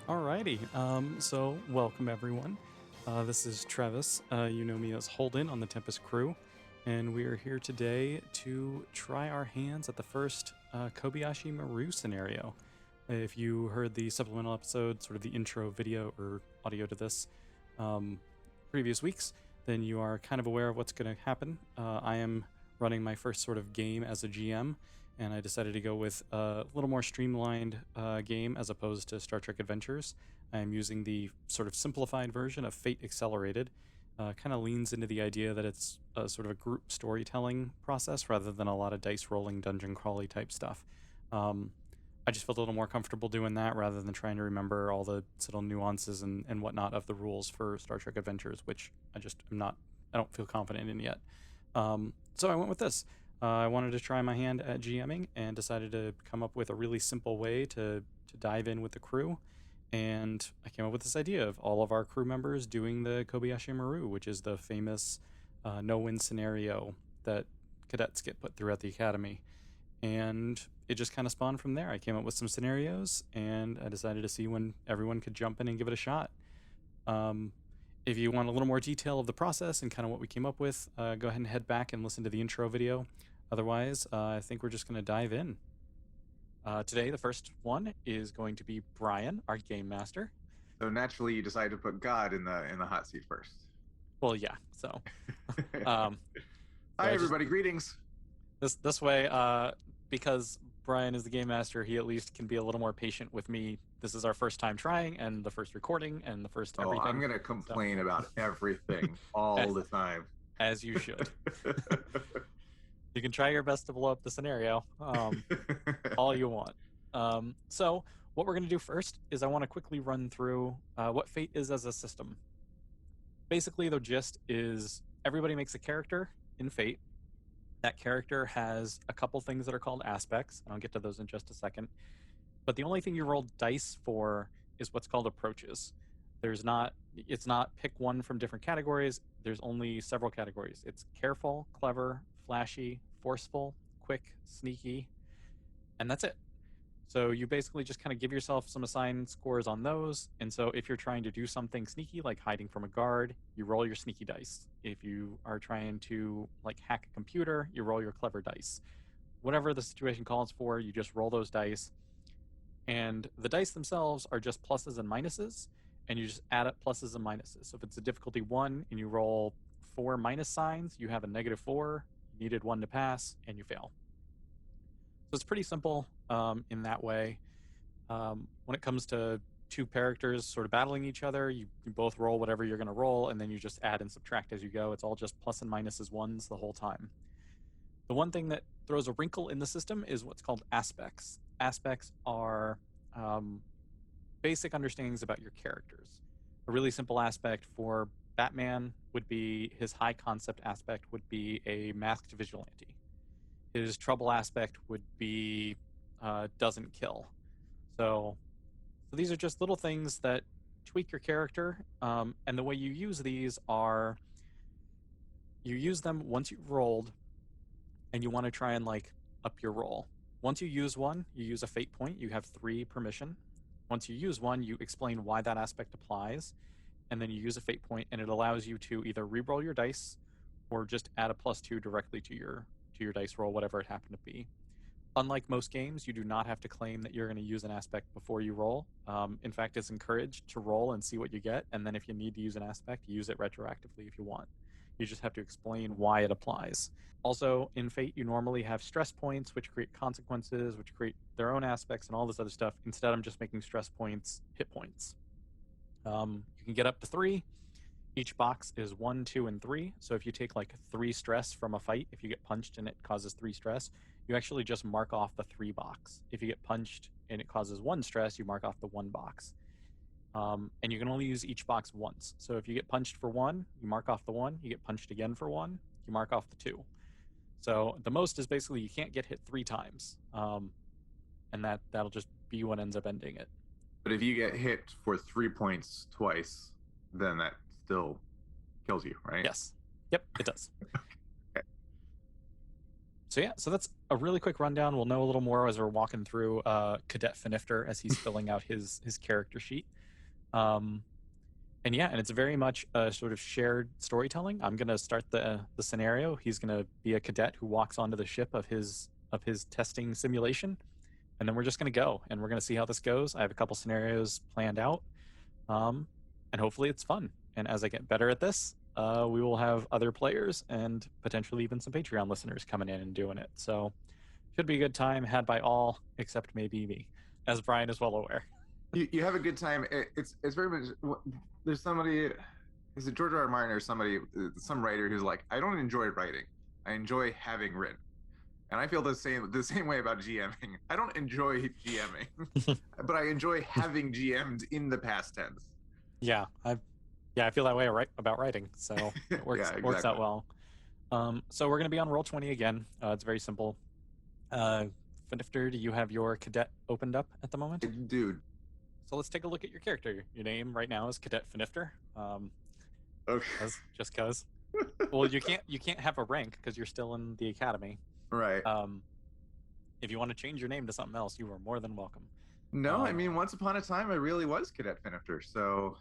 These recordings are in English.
Alrighty, so welcome everyone. This is Travis. You know me as Holden on the Tempest crew, and we are here today to try our hands at the first Kobayashi Maru scenario. If you heard the supplemental episode, sort of the intro video or audio to this previous weeks, then you are kind of aware of what's going to happen. I am running my first sort of game as a GM, and I decided to go with a little more streamlined game as opposed to Star Trek Adventures. I am using the sort of simplified version of Fate Accelerated. Kind of leans into the idea that it's a sort of a group storytelling process rather than a lot of dice rolling, dungeon crawly type stuff. I just felt a little more comfortable doing that rather than trying to remember all the subtle nuances and whatnot of the rules for Star Trek Adventures, which I don't feel confident in yet. So I went with this. I wanted to try my hand at GMing and decided to come up with a really simple way to dive in with the crew. And I came up with this idea of all of our crew members doing the Kobayashi Maru, which is the famous no-win scenario that cadets get put through at the academy. And it just kind of spawned from there. I came up with some scenarios, and I decided to see when everyone could jump in and give it a shot. If you want a little more detail of the process and kind of what we came up with, go ahead and head back and listen to the intro video. Otherwise, I think we're just going to dive in. Today, the first one is going to be Brian, our game master. So naturally, you decided to put God in the hot seat first. Well, yeah. So, Hi, everybody. Greetings. This way, because Brian is the game master, he at least can be a little more patient with me. This is our first time trying, and the first recording, and the first everything. I'm going to complain about everything all the time. As you should. You can try your best to blow up the scenario, all you want. So what we're going to do first is I want to quickly run through what Fate is as a system. Basically, the gist is everybody makes a character in Fate. That character has a couple things that are called aspects, and I'll get to those in just a second. But the only thing you roll dice for is what's called approaches. It's not pick one from different categories. There's only several categories. It's careful, clever, flashy, forceful, quick, sneaky, and that's it. So you basically just kind of give yourself some assigned scores on those. And so if you're trying to do something sneaky, like hiding from a guard, you roll your sneaky dice. If you are trying to like hack a computer, you roll your clever dice. Whatever the situation calls for, you just roll those dice. And the dice themselves are just pluses and minuses, and you just add up pluses and minuses. So if it's a difficulty 1 and you roll 4 minus signs, you have a -4, you needed 1 to pass, and you fail. So it's pretty simple in that way. When it comes to two characters sort of battling each other, you both roll whatever you're going to roll, and then you just add and subtract as you go. It's all just plus and minuses ones the whole time. The one thing that throws a wrinkle in the system is what's called aspects. Aspects are basic understandings about your characters. A really simple aspect for Batman would be his high concept aspect would be a masked vigilante. His trouble aspect would be doesn't kill. So these are just little things that tweak your character. And the way you use these are you use them once you've rolled and you want to try and like up your roll. Once you use one, you use a fate point. You have 3 permission. Once you use one, you explain why that aspect applies, and then you use a fate point, and it allows you to either re-roll your dice or just add a +2 directly to your dice roll, whatever it happened to be. Unlike most games, you do not have to claim that you're going to use an aspect before you roll. In fact, it's encouraged to roll and see what you get, and then if you need to use an aspect, use it retroactively if you want. You just have to explain why it applies. Also, in Fate, you normally have stress points, which create consequences, which create their own aspects and all this other stuff. Instead, I'm just making stress points hit points. You can get up to 3. Each box is 1, 2, and 3. So if you take like 3 stress from a fight, if you get punched and it causes 3 stress, you actually just mark off the 3 box. If you get punched and it causes 1 stress, you mark off the 1 box. And you can only use each box once. So if you get punched for 1, you mark off the 1. You get punched again for 1, you mark off the 2. So the most is basically you can't get hit 3 times. And that'll just be what ends up ending it. But if you get hit for 3 points twice, then that still kills you, right? Yes. Yep, it does. Okay. So yeah, so that's a really quick rundown. We'll know a little more as we're walking through Cadet Finifter as he's filling out his character sheet. Um, and yeah, and it's very much a sort of shared storytelling. I'm gonna start the scenario. He's gonna be a cadet who walks onto the ship of his testing simulation, and then we're just gonna go and we're gonna see how this goes. I have a couple scenarios planned out, um, and hopefully it's fun. And as I get better at this, we will have other players and potentially even some Patreon listeners coming in and doing it. So should be a good time had by all except maybe me, as Brian is well aware. You have a good time. It's very much. There's somebody. Is it George R. R. Martin or somebody? Some writer who's like, I don't enjoy writing. I enjoy having written. And I feel the same way about GMing. I don't enjoy GMing, but I enjoy having GM'd in the past tense. Yeah, I feel that way about writing, so it works Yeah, exactly. works out well. So we're gonna be on roll 20 again. It's very simple. Finifter, do you have your cadet opened up at the moment? Dude. So let's take a look at your character. Your name right now is Cadet Finifter. Okay. Just cause. Well, you can't have a rank because you're still in the academy. Right. If you want to change your name to something else, you are more than welcome. No, I mean, once upon a time, I really was Cadet Finifter, so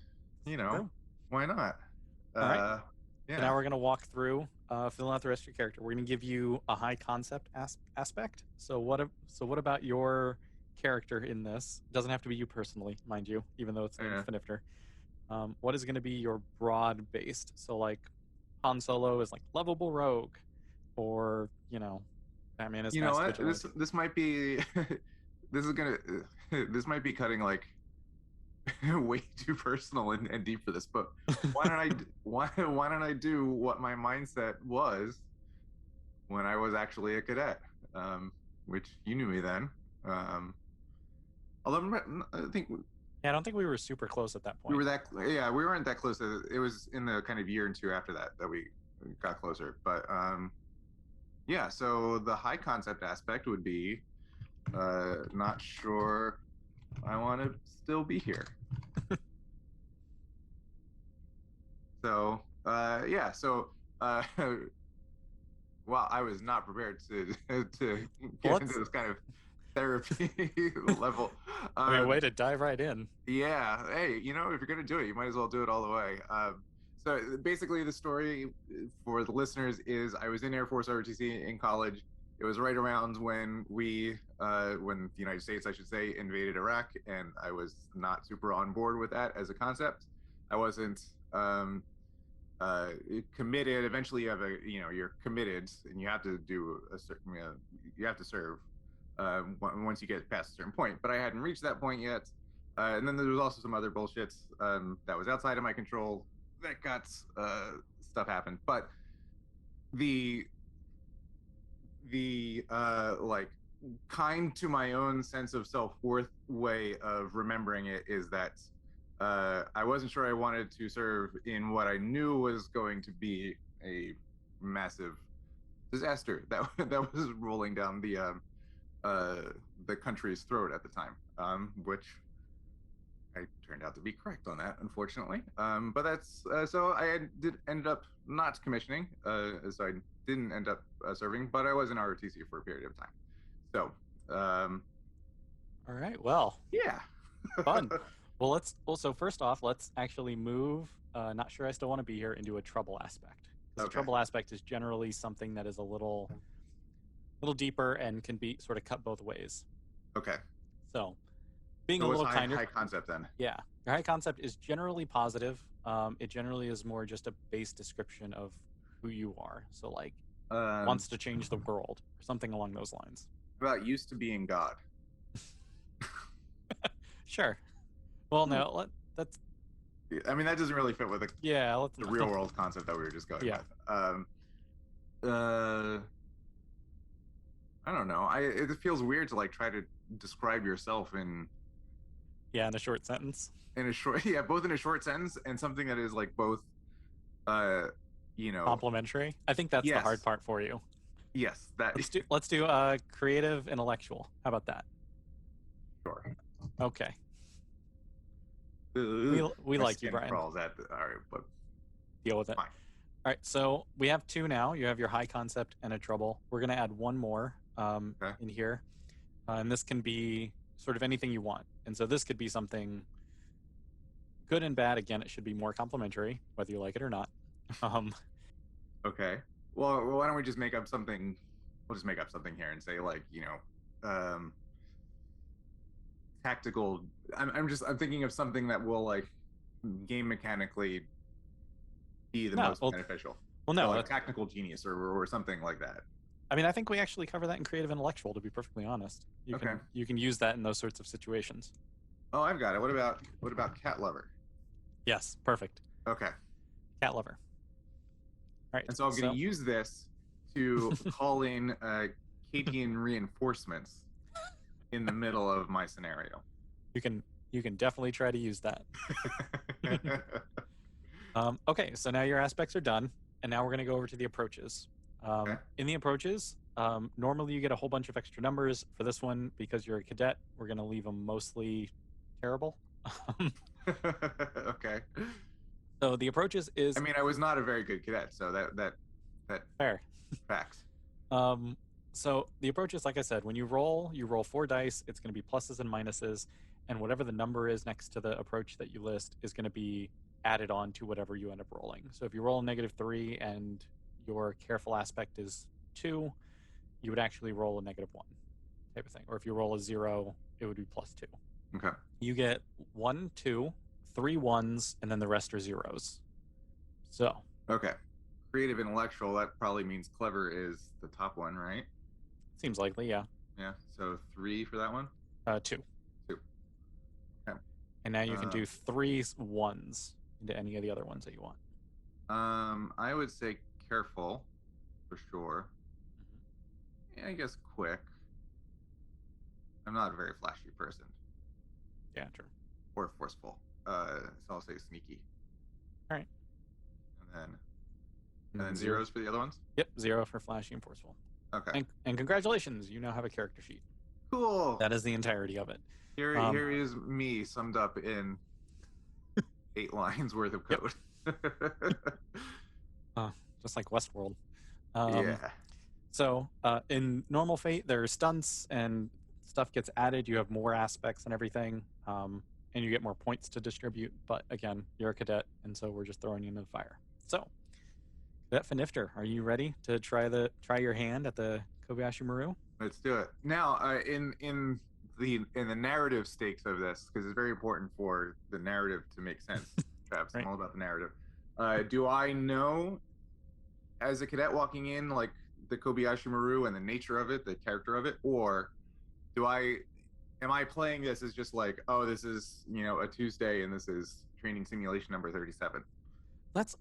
why not? All right. Yeah. So now we're gonna walk through, filling out the rest of your character. We're gonna give you a high concept aspect. So what about your character in this? It doesn't have to be you personally, mind you, even though it's named Finifter. What is going to be your broad based? So like Han Solo is like lovable rogue, or Batman is you know what? vigilante. This might be this might be cutting like way too personal and deep for this, but why don't I do what my mindset was when I was actually a cadet, which you knew me then. Although I think I don't think we were super close at that point. We weren't that close. It was in the kind of year and two after that we got closer. But yeah, so the high concept aspect would be not sure I want to still be here. So yeah, so well, I was not prepared to get into this kind of therapy level. I mean, way to dive right in. Yeah. Hey, if you're going to do it, you might as well do it all the way. So basically the story for the listeners is I was in Air Force ROTC in college. It was right around when when the United States, I should say, invaded Iraq, and I was not super on board with that as a concept. I wasn't committed. Eventually you're committed and you have to do a certain, you have to serve once you get past a certain point, but I hadn't reached that point yet. And then there was also some other bullshit that was outside of my control that got stuff happened. But the like kind to my own sense of self-worth way of remembering it is that I wasn't sure I wanted to serve in what I knew was going to be a massive disaster that was rolling down the country's throat at the time, which I turned out to be correct on that, unfortunately. But that's so I ended up not commissioning, so I didn't end up serving, but I was in ROTC for a period of time. So, all right, well, yeah, fun. Well, so first off, let's actually move. Not sure I still want to be here into a trouble aspect. The trouble aspect is generally something that is a little deeper and can be sort of cut both ways. Okay. So, being a little kinder. High concept then. Yeah, your high concept is generally positive. It generally is more just a base description of who you are. So, like, wants to change the world or something along those lines. About used to being God. Sure. Well, no, that's. I mean, that doesn't really fit with the real world concept that we were just going with. I don't know. It feels weird to like try to describe yourself in a short sentence. Both in a short sentence and something that is like both complimentary. I think that's the hard part for you. Yes, that let's do creative intellectual. How about that? Sure. Okay. We like you, Brian. All right, but deal with it. Fine. All right, so we have two now. You have your high concept and a trouble. We're going to add one more in here. And this can be sort of anything you want. And so this could be something good and bad, again, it should be more complimentary, whether you like it or not. Um, Okay. Well, why don't we just make up something? We'll just make up something here and say like, tactical. I'm thinking of something that will like game mechanically be the no, most beneficial. well, So no. like tactical genius or something like that. I mean, I think we actually cover that in creative intellectual. To be perfectly honest, Okay. You can use that in those sorts of situations. Oh, I've got it. What about cat lover? Yes, perfect. Okay. Cat lover. All right. And so I'm going to use this to call in Cadian reinforcements in the middle of my scenario. You can definitely try to use that. Okay, so now your aspects are done, and now we're going to go over to the approaches. Okay. In the approaches, normally you get a whole bunch of extra numbers. For this one, because you're a cadet, we're going to leave them mostly terrible. Okay. So the approaches is. I mean, I was not a very good cadet, so that fair. Facts. So the approaches, like I said, when you roll 4 dice. It's going to be pluses and minuses, and whatever the number is next to the approach that you list is going to be added on to whatever you end up rolling. So if you roll a -3 and your careful aspect is 2, you would actually roll a -1 type of thing. Or if you roll a 0, it would be +2. Okay. You get 1, 2, 3 1s, and then the rest are zeros. So. Okay. Creative intellectual, that probably means clever is the top one, right? Seems likely, yeah. Yeah. So 3 for that one? 2. 2. Okay. And now you can do 3 1s into any of the other ones that you want. I would say careful for sure. Yeah, I guess quick. I'm not a very flashy person. Yeah, true. Or forceful. So I'll say sneaky. All right. And then zeros for the other ones? Yep, 0 for flashy and forceful. Okay. And congratulations, you now have a character sheet. Cool. That is the entirety of it. Here is me summed up in 8 lines worth of code. Just like Westworld. Yeah. So in normal Fate, there are stunts and stuff gets added. You have more aspects and everything, and you get more points to distribute. But again, you're a cadet, and so we're just throwing you into the fire. So, Cadet Finifter, are you ready to try your hand at the Kobayashi Maru? Let's do it. Now, in the narrative stakes of this, because it's very important for the narrative to make sense. Travis, right. I'm all about the narrative. Do I know, as a cadet walking in, like the Kobayashi Maru and the nature of it, the character of it, or am I playing this as just like, oh, this is a Tuesday and this is training simulation number 37? That's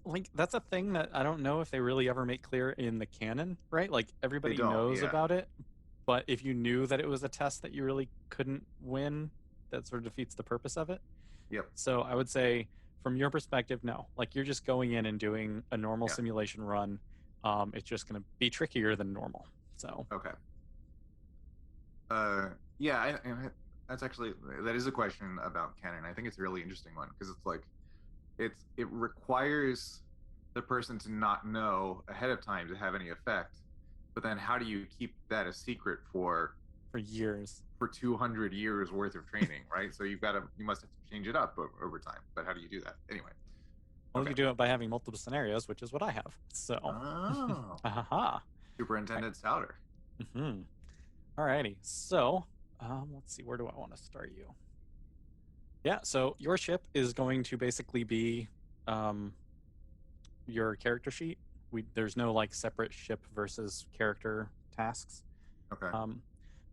a thing that I don't know if they really ever make clear in the canon, right? Like everybody knows about it, but if you knew that it was a test that you really couldn't win, that sort of defeats the purpose of it. Yep. So I would say, from your perspective, no. Like you're just going in and doing a normal simulation run. It's just going to be trickier than normal. So. Okay. Yeah, that is a question about canon. I think it's a really interesting one because it's like, it requires the person to not know ahead of time to have any effect, but then how do you keep that a secret for years, for 200 years worth of training, right? So you must have to change it up over time. But how do you do that anyway? Well, you do it by having multiple scenarios, which is what I have. So, Superintendent Souter. Mm-hmm. Alrighty. So, let's see. Where do I want to start you? Yeah, so your ship is going to basically be your character sheet. There's no like separate ship versus character tasks. Okay.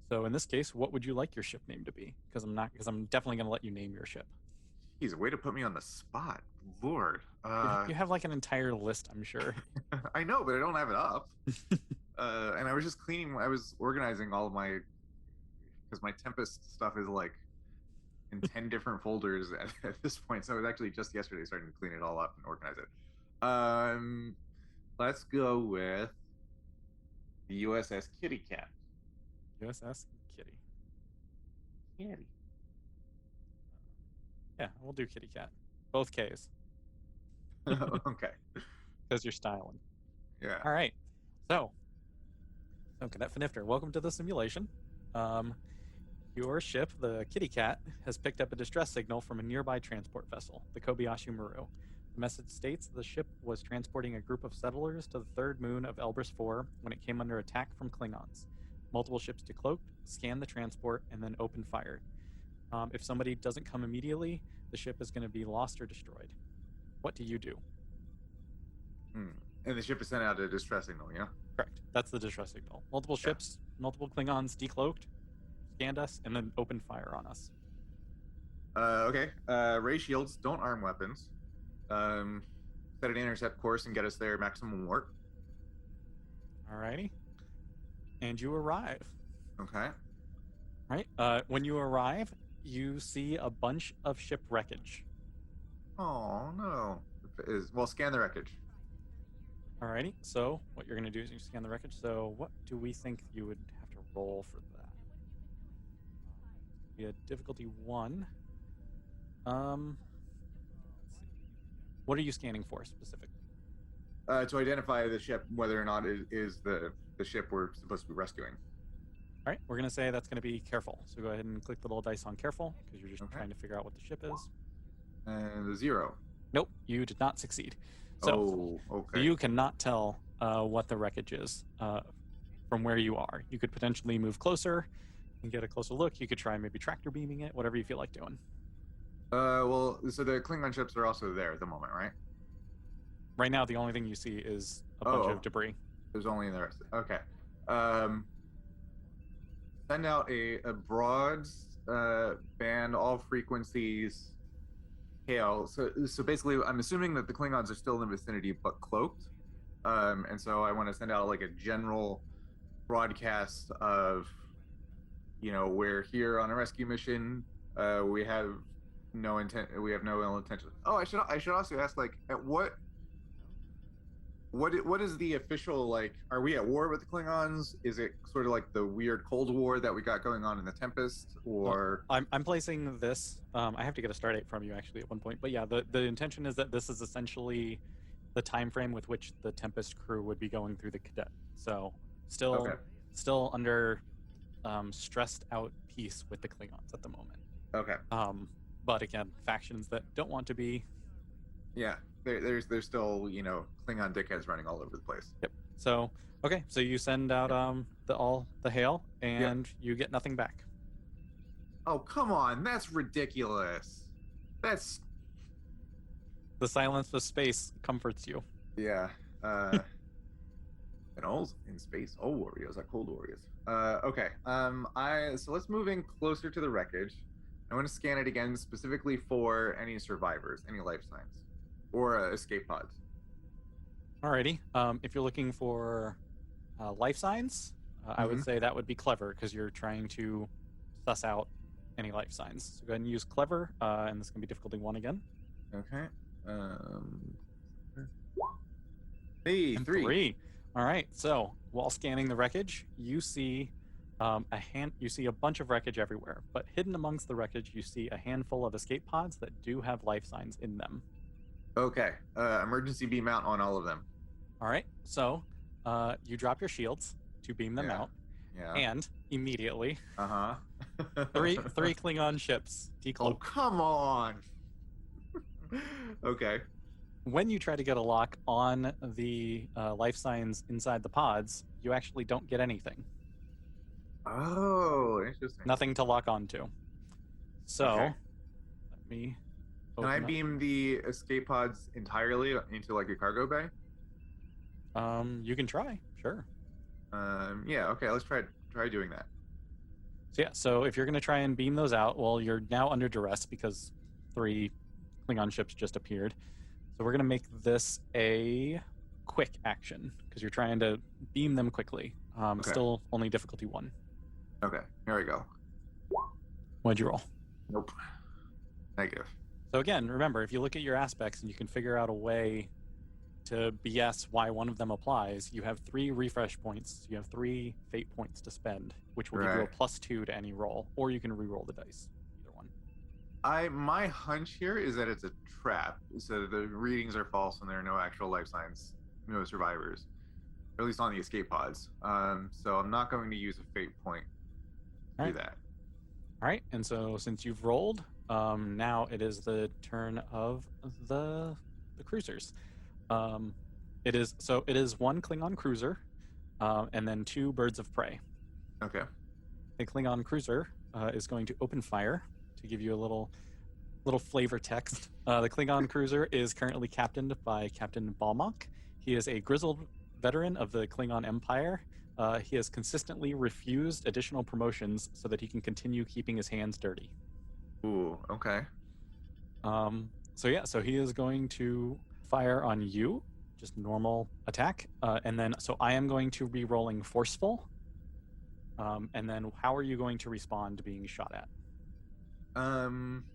So in this case, what would you like your ship name to be? Because I'm definitely going to let you name your ship. He's a way to put me on the spot. Lord. You have like an entire list, I'm sure. I know, but I don't have it up. And I was just I was organizing all of because my Tempest stuff is like in 10 different folders at this point. So I was actually just yesterday starting to clean it all up and organize it. Let's go with the USS Kitty Cat. USS Kitty. Kitty. Yeah, we'll do Kitty Cat. Both Ks. Okay. Because you're styling. Yeah. All right. So Cadet Finifter, welcome to the simulation. Your ship, the Kitty Cat, has picked up a distress signal from a nearby transport vessel, the Kobayashi Maru. The message states the ship was transporting a group of settlers to the third moon of Elbrus 4 when it came under attack from Klingons. Multiple ships decloaked, scanned the transport, and then opened fire. If somebody doesn't come immediately, the ship is going to be lost or destroyed. What do you do? And the ship is sent out a distress signal, yeah? Correct. That's the distress signal. Multiple ships, multiple Klingons decloaked, scanned us, and then opened fire on us. Okay. Ray shields don't arm weapons. Set an intercept course and get us there maximum warp. Alrighty. And you arrive. Okay. Right. When you arrive, you see a bunch of ship wreckage. Oh no. Well, scan the wreckage. Alrighty. So what you're going to do is you scan the wreckage. So what do we think you would have to roll for that? Be a difficulty 1. Let's see. What are you scanning for specifically? To identify the ship, whether or not it is the ship we're supposed to be rescuing. All right, we're going to say that's going to be careful. So go ahead and click the little dice on careful because you're just trying to figure out what the ship is. And the 0. Nope, you did not succeed. So you cannot tell what the wreckage is from where you are. You could potentially move closer and get a closer look. You could try maybe tractor beaming it, whatever you feel like doing. Well, so the Klingon ships are also there at the moment, right? Right now, the only thing you see is a bunch of debris. There's only the rest. Okay. Send out a broad band, all frequencies, hail. So basically, I'm assuming that the Klingons are still in the vicinity, but cloaked. And so I want to send out like a general broadcast of, we're here on a rescue mission. We have no intent. We have no ill intention. Oh, I should also ask, like, at what is the official, like, are we at war with the Klingons? Is it sort of like the weird Cold War that we got going on in the Tempest, or? Well, I'm placing this. I have to get a start date from you actually at one point, but yeah, the intention is that this is essentially the time frame with which the Tempest crew would be going through the cadet. So still under stressed out peace with the Klingons at the moment. Okay. But again, factions that don't want to be. Yeah, there's still Klingon dickheads running all over the place. Yep. So so you send out the hail and you get nothing back. Oh, come on, that's ridiculous. That's the silence of space comforts you. Yeah. And all's in space. All warriors are cold warriors. Okay. So let's move in closer to the wreckage. I want to scan it again specifically for any survivors, any life signs, or escape pods. Alrighty. If you're looking for life signs, I would say that would be clever because you're trying to suss out any life signs. So go ahead and use clever, and this is going to be difficulty 1 again. Okay. Hey, 3. All right. So while scanning the wreckage, you see you see a bunch of wreckage everywhere, but hidden amongst the wreckage, you see a handful of escape pods that do have life signs in them. Okay. Emergency beam out on all of them. All right. So you drop your shields to beam them out. Yeah. And immediately, three Klingon ships decloak. Oh, come on. Okay. When you try to get a lock on the life signs inside the pods, you actually don't get anything. Oh, interesting. Nothing to lock onto. So, let me. Can I beam the escape pods entirely into like a cargo bay? You can try. Sure. Yeah. Okay. Let's try doing that. So if you're going to try and beam those out, well, you're now under duress because 3 Klingon ships just appeared. So we're going to make this a quick action because you're trying to beam them quickly. Still only difficulty 1. Okay, here we go. What'd you roll? Nope. Negative. So again, remember, if you look at your aspects and you can figure out a way to BS why one of them applies, you have 3 refresh points. You have 3 fate points to spend, which will give you a +2 to any roll, or you can re-roll the dice. Either one. My hunch here is that it's a trap. So the readings are false and there are no actual life signs, no survivors, or at least on the escape pods. So I'm not going to use a fate point to do that. All right, and so since you've rolled, now it is the turn of the cruisers. Um, it is one Klingon cruiser, and then 2 birds of prey. Okay. The Klingon cruiser is going to open fire to give you a little flavor text. The Klingon cruiser is currently captained by Captain Balmok. He is a grizzled veteran of the Klingon Empire. He has consistently refused additional promotions so that he can continue keeping his hands dirty. Ooh, okay. So he is going to fire on you, just normal attack, and then so I am going to be rolling forceful. And then how are you going to respond to being shot at?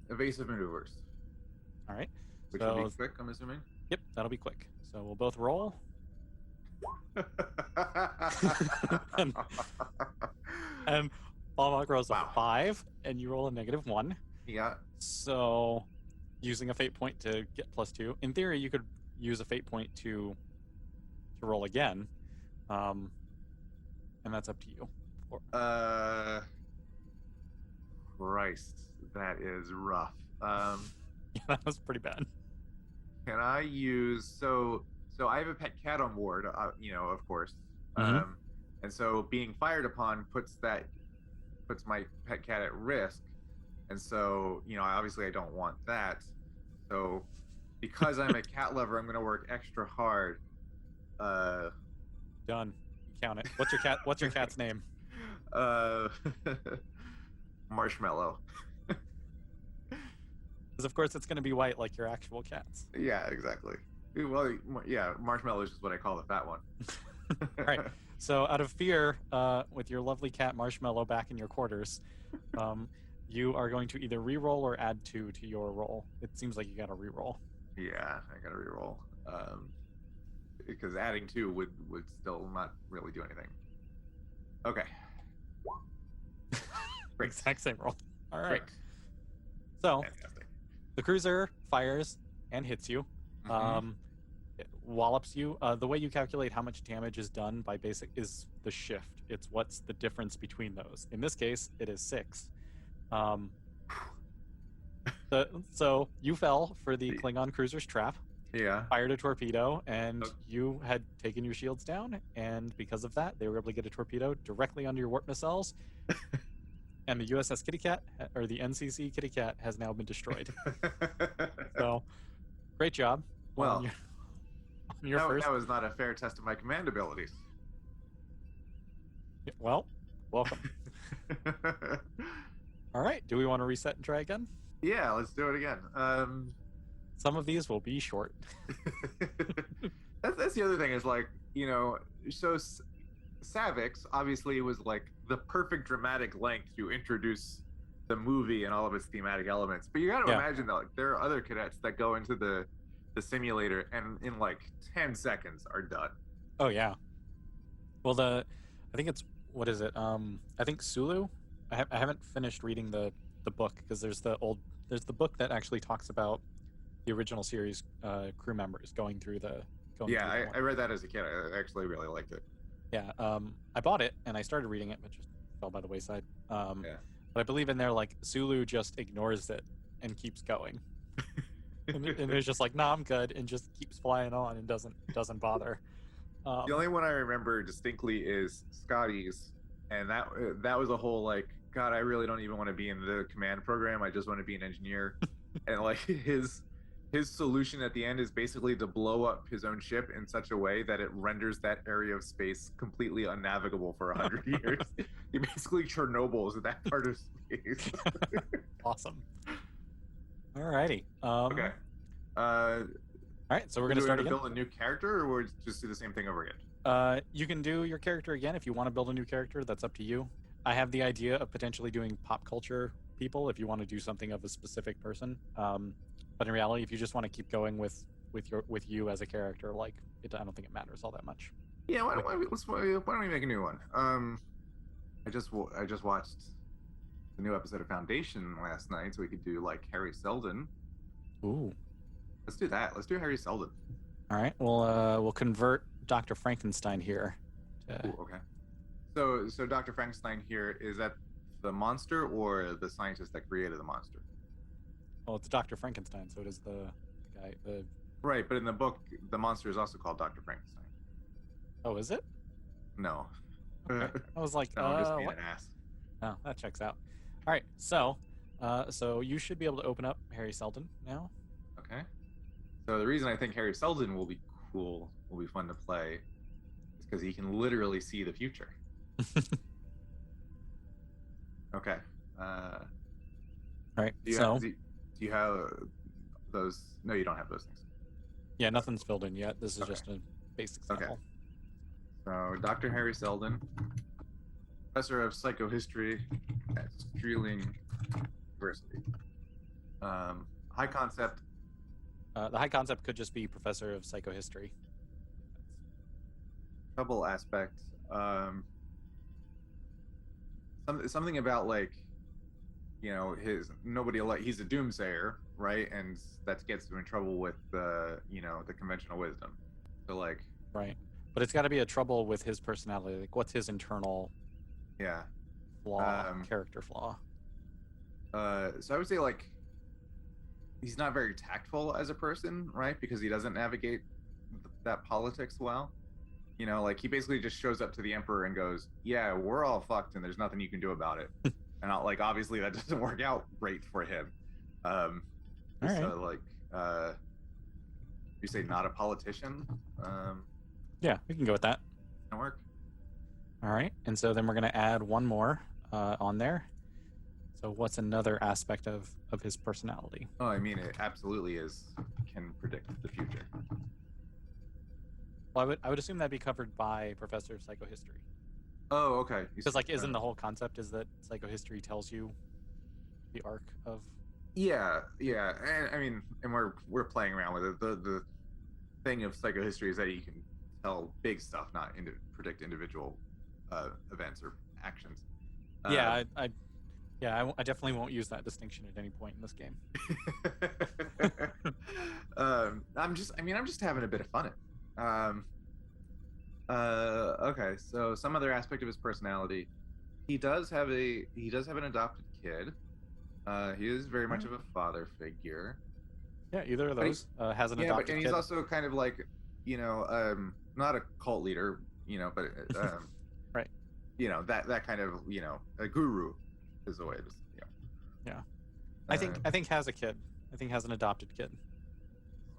Evasive maneuvers. All right. Which will be quick, I'm assuming. Yep, that'll be quick. So we'll both roll. and Balmok rolls a 5, and you roll a -1. Yeah. So using a fate point to get +2. In theory, you could use a fate point to roll again. And that's up to you. Christ, that is rough. Yeah, that was pretty bad. Can I use so I have a pet cat on board, of course. Mm-hmm. And so being fired upon puts my pet cat at risk. And so, obviously I don't want that. So because I'm a cat lover, I'm going to work extra hard. Done. You count it. What's your cat's name? Marshmallow. Because of course it's going to be white like your actual cats. Yeah, exactly. Well, yeah, Marshmallow is just what I call the fat one. All right. So out of fear, with your lovely cat Marshmallow back in your quarters, you are going to either re-roll or add 2 to your roll. It seems like you got to re-roll. Yeah, I got to re-roll. Because adding 2 would still not really do anything. Okay. Exact same roll. All right. Great. So Fantastic. the cruiser fires and hits you. Mm-hmm. It wallops you. The way you calculate how much damage is done by basic is the shift. It's what's the difference between those. In this case, it is 6. So you fell for the Klingon cruiser's trap. Yeah. Fired a torpedo, and you had taken your shields down, and because of that, they were able to get a torpedo directly under your warp nacelles. And the USS Kitty Cat, or the NCC Kitty Cat, has now been destroyed. So, great job. Well, on your first. That was not a fair test of my command abilities. Well, welcome. All right. Do we want to reset and try again? Yeah, let's do it again. Some of these will be short. That's the other thing is so Savix obviously was like the perfect dramatic length to introduce the movie and all of its thematic elements. But you got to imagine that there are other cadets that go into the simulator and in 10 seconds are done. Oh yeah. Well, I think it's what is it? I think Sulu. I haven't finished reading the book because there's the book that actually talks about the original series crew members going through the. I read that as a kid. I actually really liked it. Yeah, I bought it and I started reading it, but just fell by the wayside. But I believe in there, Sulu just ignores it and keeps going, and it's just nah, I'm good, and just keeps flying on and doesn't bother. The only one I remember distinctly is Scotty's, and that was a whole God, I really don't even want to be in the command program. I just want to be an engineer, and his solution at the end is basically to blow up his own ship in such a way that it renders that area of space completely unnavigable for 100 years. He basically Chernobyls that part of space. Awesome. Alrighty. Okay. All right, so we're going to start again. Build a new character, or we'll just do the same thing over again? You can do your character again if you want to build a new character. That's up to you. I have the idea of potentially doing pop culture people if you want to do something of a specific person. But in reality, if you just want to keep going with you as a character, I don't think it matters all that much. Yeah, why don't we make a new one? I just watched the new episode of Foundation last night, so we could do Harry Seldon. Ooh, let's do that. Let's do Harry Seldon. All right, we'll convert Dr. Frankenstein here. Ooh, okay. So Dr. Frankenstein here is at the monster or the scientist that created the monster? Well, it's Dr. Frankenstein, so it is the guy. Right, but in the book, the monster is also called Dr. Frankenstein. Oh, is it? No. Okay. I was like, No, I'm just being what? an ass. Oh, that checks out. All right, so you should be able to open up Harry Seldon now. Okay. So the reason I think Harry Seldon will be cool, will be fun to play, is because he can literally see the future. Okay. All right. Do you have those? No, you don't have those things. Yeah, nothing's filled in yet. This is Okay. just a basic sample. Okay. So Dr. Harry Seldon, professor of psychohistory at Streeling University. High concept. The high concept could just be professor of psychohistory. Trouble aspect. Something about like, you know, he's a doomsayer, right? And that gets him in trouble with the, you know, the conventional wisdom. So like, right, but it's got to be a trouble with his personality. Like, what's his internal flaw, character flaw? So I would say like, he's not very tactful as a person, right? Because he doesn't navigate that politics well. You know, like he basically just shows up to the emperor and goes, "Yeah, we're all fucked, and there's nothing you can do about it." And like, obviously, that doesn't work out great for him. All right. So like, you say not a politician? Yeah, we can go with that. Can work. All right, and so then we're gonna add one more on there. So what's another aspect of his personality? Oh, I mean, it absolutely can predict the future. Well, I would assume that'd be covered by Professor of Psychohistory. Oh, okay. Because like, isn't the whole concept is that psychohistory tells you the arc of? Yeah, and I mean, and we're playing around with it. The thing of psychohistory is that you can tell big stuff, not predict individual events or actions. Yeah, I definitely won't use that distinction at any point in this game. I'm just having a bit of fun. Okay, so some other aspect of his personality, he does have an adopted kid. He is very much of a father figure. Yeah, either of those has an adopted kid. And he's also kind of like, you know, not a cult leader, you know, but right. You know, that kind of, you know, a guru is the way it is. Yeah. I think has a kid. I think has an adopted kid.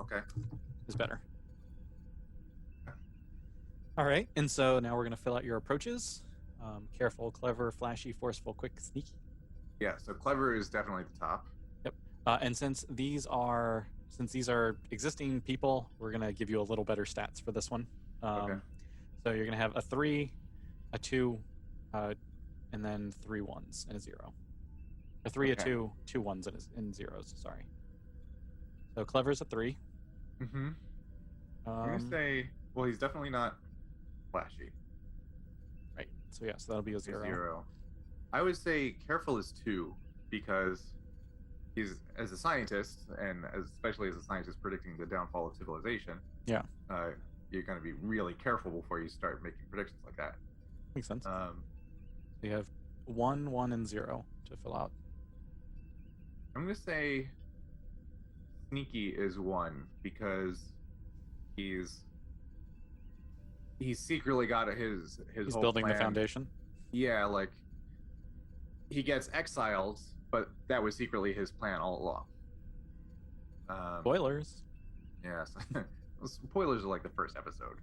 Okay. Is better. All right, and so now we're going to fill out your approaches. Careful, clever, flashy, forceful, quick, sneaky. Yeah, so clever is definitely the top. Yep. And since these are existing people, we're going to give you a little better stats for this one. Okay. So you're going to have a 3, a 2, and then 3 1s and a 0. A 3, okay. A 2, 2 1s and 0s. Sorry. So clever's a 3. Mm-hmm. I'm gonna say, well, he's definitely not flashy. Right. So yeah, so that'll be a 0. I would say careful is 2 because he's, as a scientist, and especially as a scientist predicting the downfall of civilization. Yeah. You're going to be really careful before you start making predictions like that. Makes sense. So you have 1, 1, and 0 to fill out. I'm going to say sneaky is 1 because he's secretly got his he's whole building plan. The foundation. Yeah, like he gets exiled, but that was secretly his plan all along. Spoilers. Yes. Spoilers are like the first episode.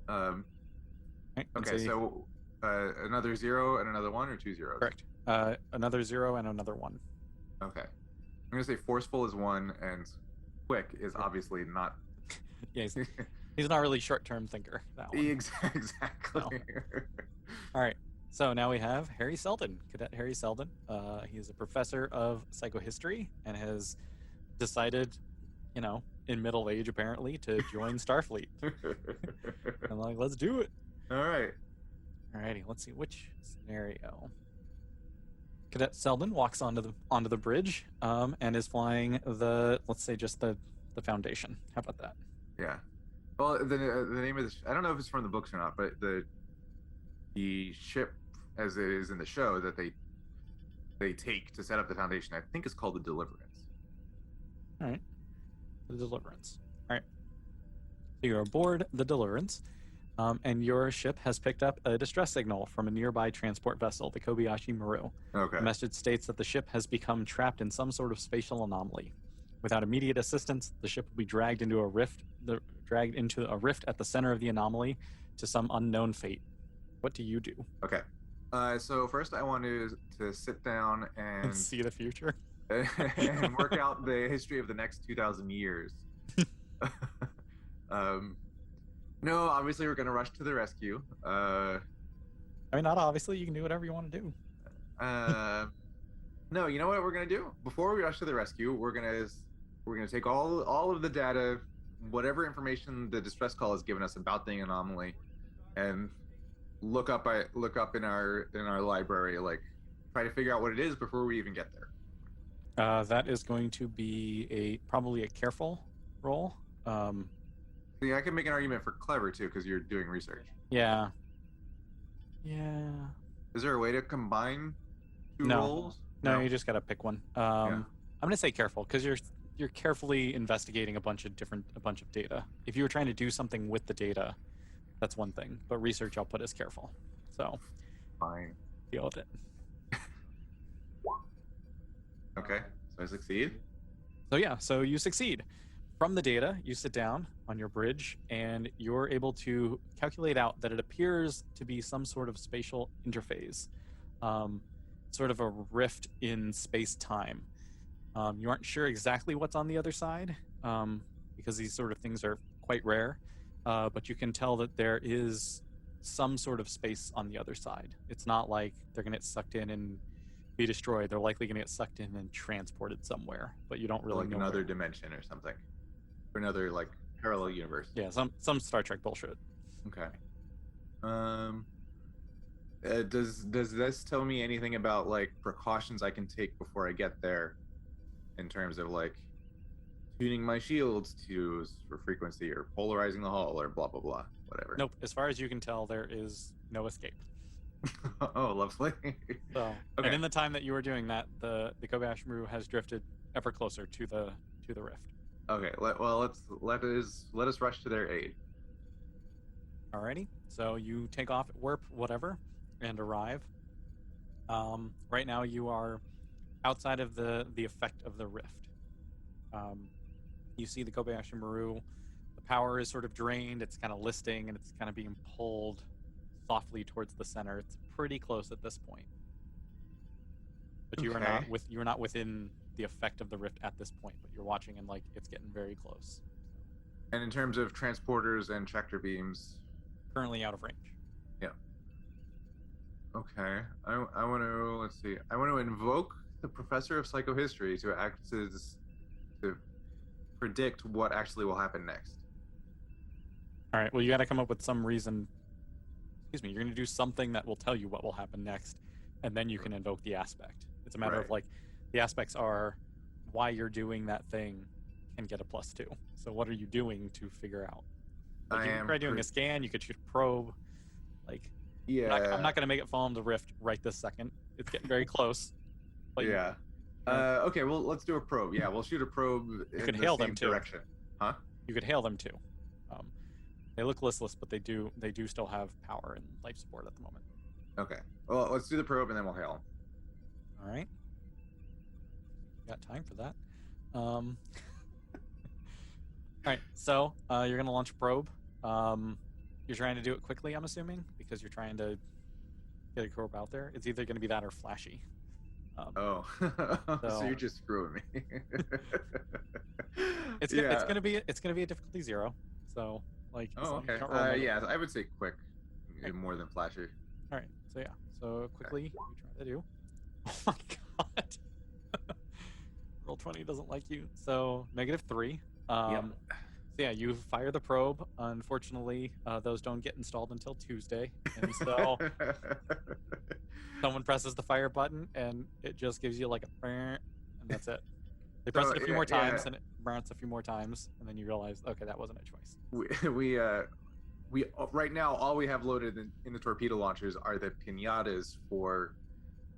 Right, okay, so another 0 and another 1 or 2 zeros? Correct. Another 0 and another 1. Okay. I'm going to say forceful is 1 and quick is obviously not. Yeah, he's not really short-term thinker, that one. Exactly. No. All right. So now we have Harry Seldon, Cadet Harry Seldon. He's a professor of psychohistory and has decided, you know, in middle age apparently, to join Starfleet. I'm like, let's do it. All right. Alrighty, let's see which scenario. Cadet Seldon walks onto the bridge and is flying let's say just the Foundation. How about that? Yeah. Well, the name of this, I don't know if it's from the books or not, but the ship as it is in the show that they they take to set up the Foundation, I think, is called the Deliverance. All right. The Deliverance. All right. So you're aboard the Deliverance, and your ship has picked up a distress signal from a nearby transport vessel, the Kobayashi Maru. Okay. The message states that the ship has become trapped in some sort of spatial anomaly. Without immediate assistance, the ship will be dragged into a rift at the center of the anomaly to some unknown fate. What do you do? Okay. So first, I want to sit down and see the future and work out the history of the next 2,000 years. No, obviously we're gonna rush to the rescue. I mean, not obviously. You can do whatever you want to do. No, you know what we're gonna do? Before we rush to the rescue, we're gonna take all of the data, whatever information the distress call has given us about the anomaly, and look up in our library, like try to figure out what it is before we even get there. That is going to be probably a careful roll. See, I can make an argument for clever too, because you're doing research. Yeah. Is there a way to combine two No. rolls? No, you just gotta pick one. I'm gonna say careful because you're carefully investigating a bunch of data. If you were trying to do something with the data, that's one thing. But research I'll put as careful. So fine. Deal with it. Okay, so I succeed. So you succeed. From the data, you sit down on your bridge and you're able to calculate out that it appears to be some sort of spatial interface, sort of a rift in space-time. You aren't sure exactly what's on the other side because these sort of things are quite rare, but you can tell that there is some sort of space on the other side. It's not like they're going to get sucked in and be destroyed. They're likely going to get sucked in and transported somewhere, but you don't really know another where. dimension or something, or another like parallel universe. Yeah, some Star Trek bullshit. Okay. Does this tell me anything about like precautions I can take before I get there, in terms of like tuning my shields for frequency or polarizing the hull or blah blah blah, whatever? Nope. As far as you can tell, there is no escape. Oh, lovely. So, okay. And in the time that you were doing that, the Kobayashi Maru has drifted ever closer to the rift. Okay. Let us rush to their aid. Alrighty. So you take off at warp whatever and arrive. Right now you are outside of the effect of the rift. You see the Kobayashi Maru. The power is sort of drained. It's kind of listing and it's kind of being pulled softly towards the center. It's pretty close at this point. But you are not within the effect of the rift at this point, but you're watching and like it's getting very close. And in terms of transporters and tractor beams, currently out of range. Yeah. Okay. I want to I want to invoke the professor of psychohistory to act to predict what actually will happen next. All right. Well, you got to come up with some reason. Excuse me. You're going to do something that will tell you what will happen next, and then you can invoke the aspect. It's a matter of like, the aspects are why you're doing that thing and get a +2. So what are you doing to figure out? Like, you can try doing a scan. You could shoot a probe. Like, yeah. I'm not going to make it fall into the rift right this second. It's getting very close. But yeah. Okay. Well, let's do a probe. Yeah, we'll shoot a probe. You could hail them too. Direction. Huh? You could hail them too. They look listless, but they do still have power and life support at the moment. Okay. Well, let's do the probe and then we'll hail. All right. Got time for that. All right. So you're gonna launch a probe. You're trying to do it quickly, I'm assuming, because you're trying to get a probe out there. It's either gonna be that or flashy. So you're just screwing me. It's gonna be a difficulty 0. So like. Okay. Yeah, I would say quick, more than flashy. All right. So yeah. So quickly, you try to do. Oh my god. Roll 20 doesn't like you. So -3. Yep. So yeah, you fire the probe. Unfortunately, those don't get installed until Tuesday, and so someone presses the fire button, and it just gives you like a, and that's it. They press it a few more times, and it burns a few more times, and then you realize, okay, that wasn't a choice. We right now all we have loaded in the torpedo launchers are the pinatas for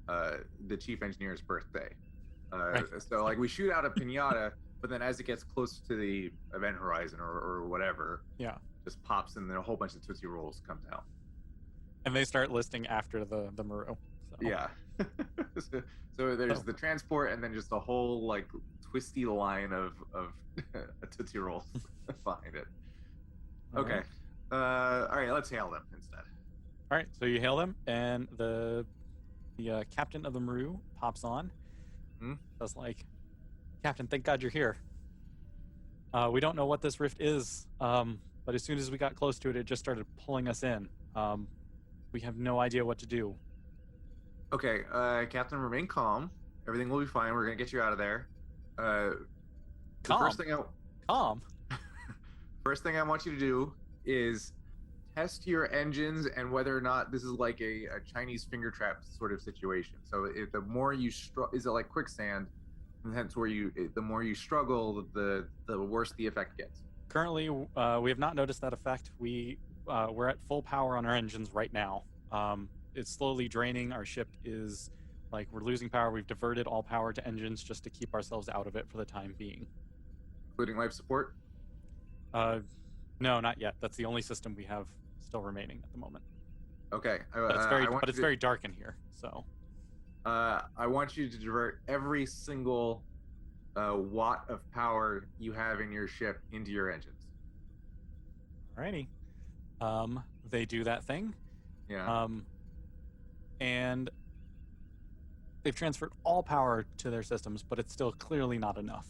the chief engineer's birthday. Right. So like we shoot out a pinata, but then as it gets close to the event horizon or whatever, Yeah. just pops and then a whole bunch of Tootsie Rolls come down. And they start listing after the Maru. So. Yeah. so there's the transport and then just a whole like twisty line of Tootsie Rolls behind it. Okay. All right, let's hail them instead. All right, so you hail them, and the captain of the Maru pops on. Says like, Captain, thank God you're here. We don't know what this rift is, but as soon as we got close to it, it just started pulling us in. We have no idea what to do. Okay, Captain, remain calm. Everything will be fine. We're gonna get you out of there. Calm. Calm. First thing I want you to do is test your engines and whether or not this is like a Chinese finger trap sort of situation. So the more you is it like quicksand? And hence where the more you struggle, the worse the effect gets. Currently, we have not noticed that effect. We're at full power on our engines right now. It's slowly draining. Our ship is like we're losing power. We've diverted all power to engines just to keep ourselves out of it for the time being. Including life support? No, not yet. That's the only system we have still remaining at the moment. Okay. But it's very dark in here, so. I want you to divert every single watt of power you have in your ship into your engines. Alrighty. They do that thing. Yeah. And they've transferred all power to their systems, but it's still clearly not enough.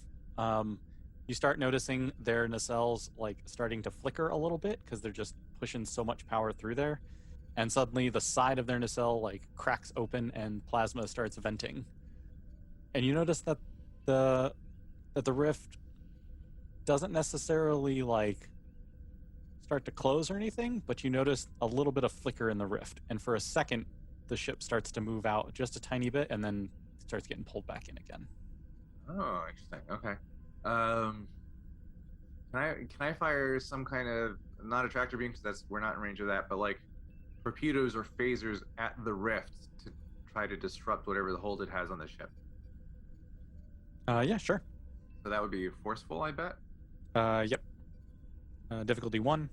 You start noticing their nacelles like starting to flicker a little bit because they're just pushing so much power through there. And suddenly the side of their nacelle like cracks open and plasma starts venting. And you notice that the rift doesn't necessarily like start to close or anything, but you notice a little bit of flicker in the rift. And for a second, the ship starts to move out just a tiny bit and then starts getting pulled back in again. Oh, interesting. Okay. Can I fire some kind of, not a tractor beam because we're not in range of that, but like torpedoes or phasers at the rift to try to disrupt whatever the hold it has on the ship? Yeah, sure. So that would be forceful, I bet. Yep. Difficulty 1.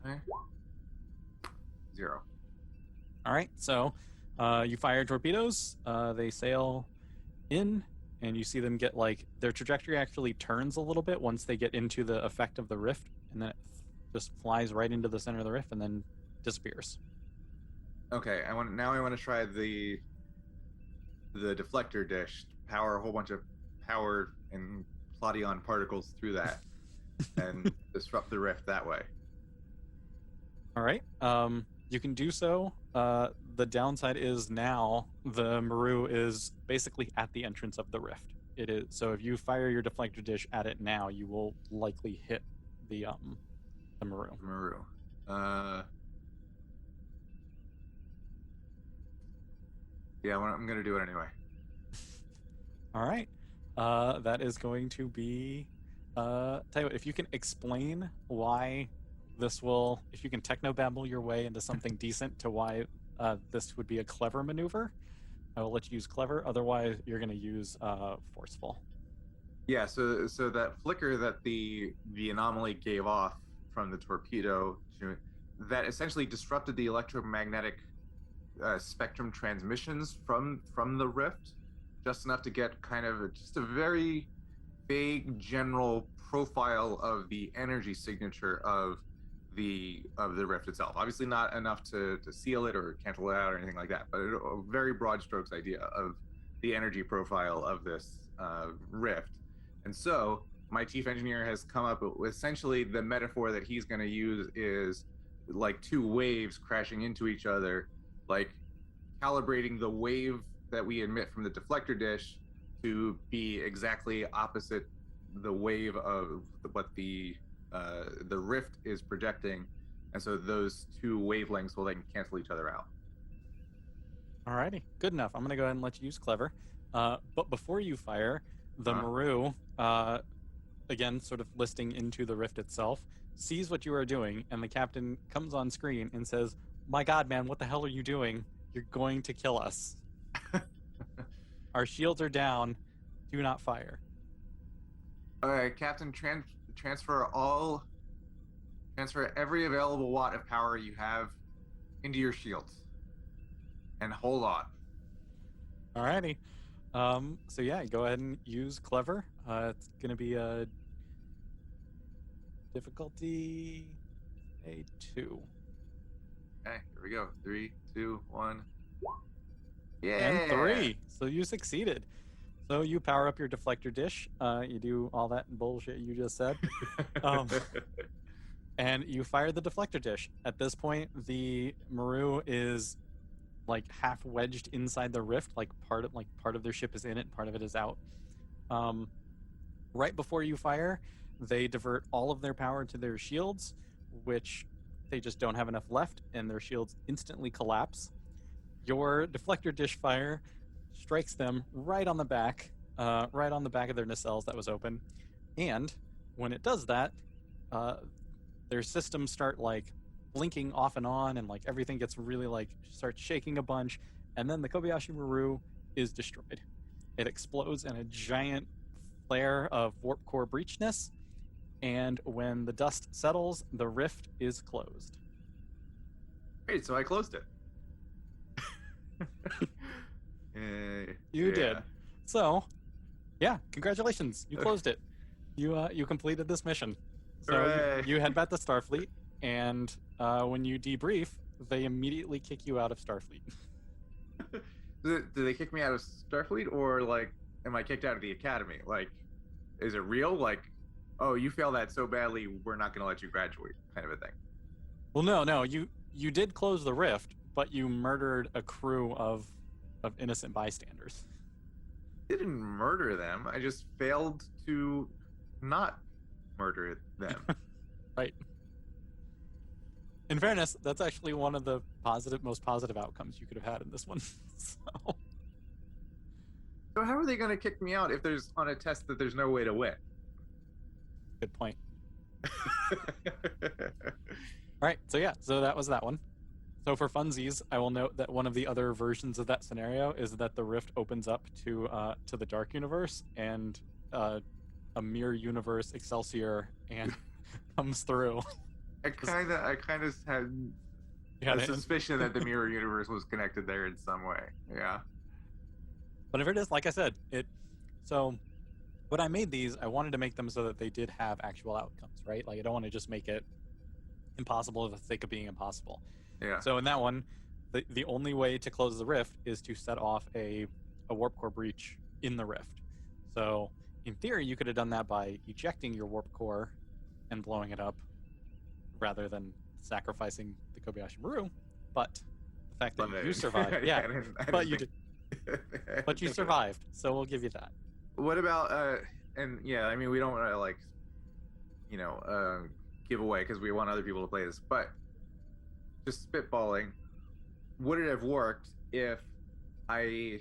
Okay. 0. All right. So, you fire torpedoes. They sail in, and you see them get like their trajectory actually turns a little bit once they get into the effect of the rift, and then it just flies right into the center of the rift and then disappears. Okay. I want to try the deflector dish. Power a whole bunch of power and Plodion particles through that and disrupt the rift that way. All right. You can do so. The downside is now the Maru is basically at the entrance of the rift. It is so if you fire your deflector dish at it now, you will likely hit the Maru. Yeah, I'm gonna do it anyway. All right. That is going to be. Tell you what, if you can explain why this will, if you can technobabble your way into something decent to why this would be a clever maneuver, I will let you use clever. Otherwise, you're going to use forceful. Yeah. So that flicker that the anomaly gave off from the torpedo, that essentially disrupted the electromagnetic spectrum transmissions from the rift, just enough to get kind of just a very vague general profile of the energy signature of the rift itself. Obviously not enough to seal it or cancel it out or anything like that, but a very broad strokes idea of the energy profile of this rift. And so my chief engineer has come up with essentially the metaphor that he's going to use is like two waves crashing into each other, like calibrating the wave that we emit from the deflector dish to be exactly opposite the wave of what the rift is projecting, and so those two wavelengths will then cancel each other out. Alrighty, good enough. I'm gonna go ahead and let you use clever. But before you fire, the Maru, again, sort of listing into the rift itself, sees what you are doing, and the captain comes on screen and says, "My God, man, what the hell are you doing? You're going to kill us." Our shields are down. Do not fire. All right, Captain, transfer every available watt of power you have into your shields, and hold on. Alrighty. So yeah, go ahead and use clever. It's gonna be a difficulty A2. Okay, here we go. 3, 2, 1. And Yeah. 3. So you succeeded. So you power up your deflector dish. You do all that bullshit you just said. And you fire the deflector dish. At this point, the Maru is like half wedged inside the rift, like part of their ship is in it, part of it is out. Right before you fire, they divert all of their power to their shields, which they just don't have enough left, and their shields instantly collapse. Your deflector dish fire strikes them right on the back of their nacelles that was open. And when it does that, their systems start like blinking off and on, and like everything gets really like starts shaking a bunch, and then the Kobayashi Maru is destroyed. It explodes in a giant flare of warp core breachness, and when the dust settles, the rift is closed. Great, so I closed it. You did. So, yeah, congratulations. You closed it. You completed this mission. So you head back to Starfleet, and when you debrief, they immediately kick you out of Starfleet. Do they kick me out of Starfleet, or like, am I kicked out of the Academy? Like, is it real? Like, oh, you failed that so badly, we're not going to let you graduate, kind of a thing. Well, no, you did close the rift, but you murdered a crew of innocent bystanders. I didn't murder them. I just failed to not murder them. Right. In fairness, that's actually one of the most positive outcomes you could have had in this one. So how are they going to kick me out if there's on a test that there's no way to win? Good point. All right, so that was that one. So for funsies, I will note that one of the other versions of that scenario is that the rift opens up to the dark universe, and a mirror universe Excelsior and comes through. I kind of had a suspicion that the mirror universe was connected there in some way. Yeah. But if it is, like I said, so when I made these, I wanted to make them so that they did have actual outcomes, right? Like I don't want to just make it impossible for the sake of being impossible. Yeah. So in that one, the only way to close the rift is to set off a warp core breach in the rift. So in theory, you could have done that by ejecting your warp core and blowing it up, rather than sacrificing the Kobayashi Maru. But the fact that you survived, yeah, but you did. But you survived, so we'll give you that. What about and yeah, I mean, we don't want to like, give away because we want other people to play this, but just spitballing, would it have worked if I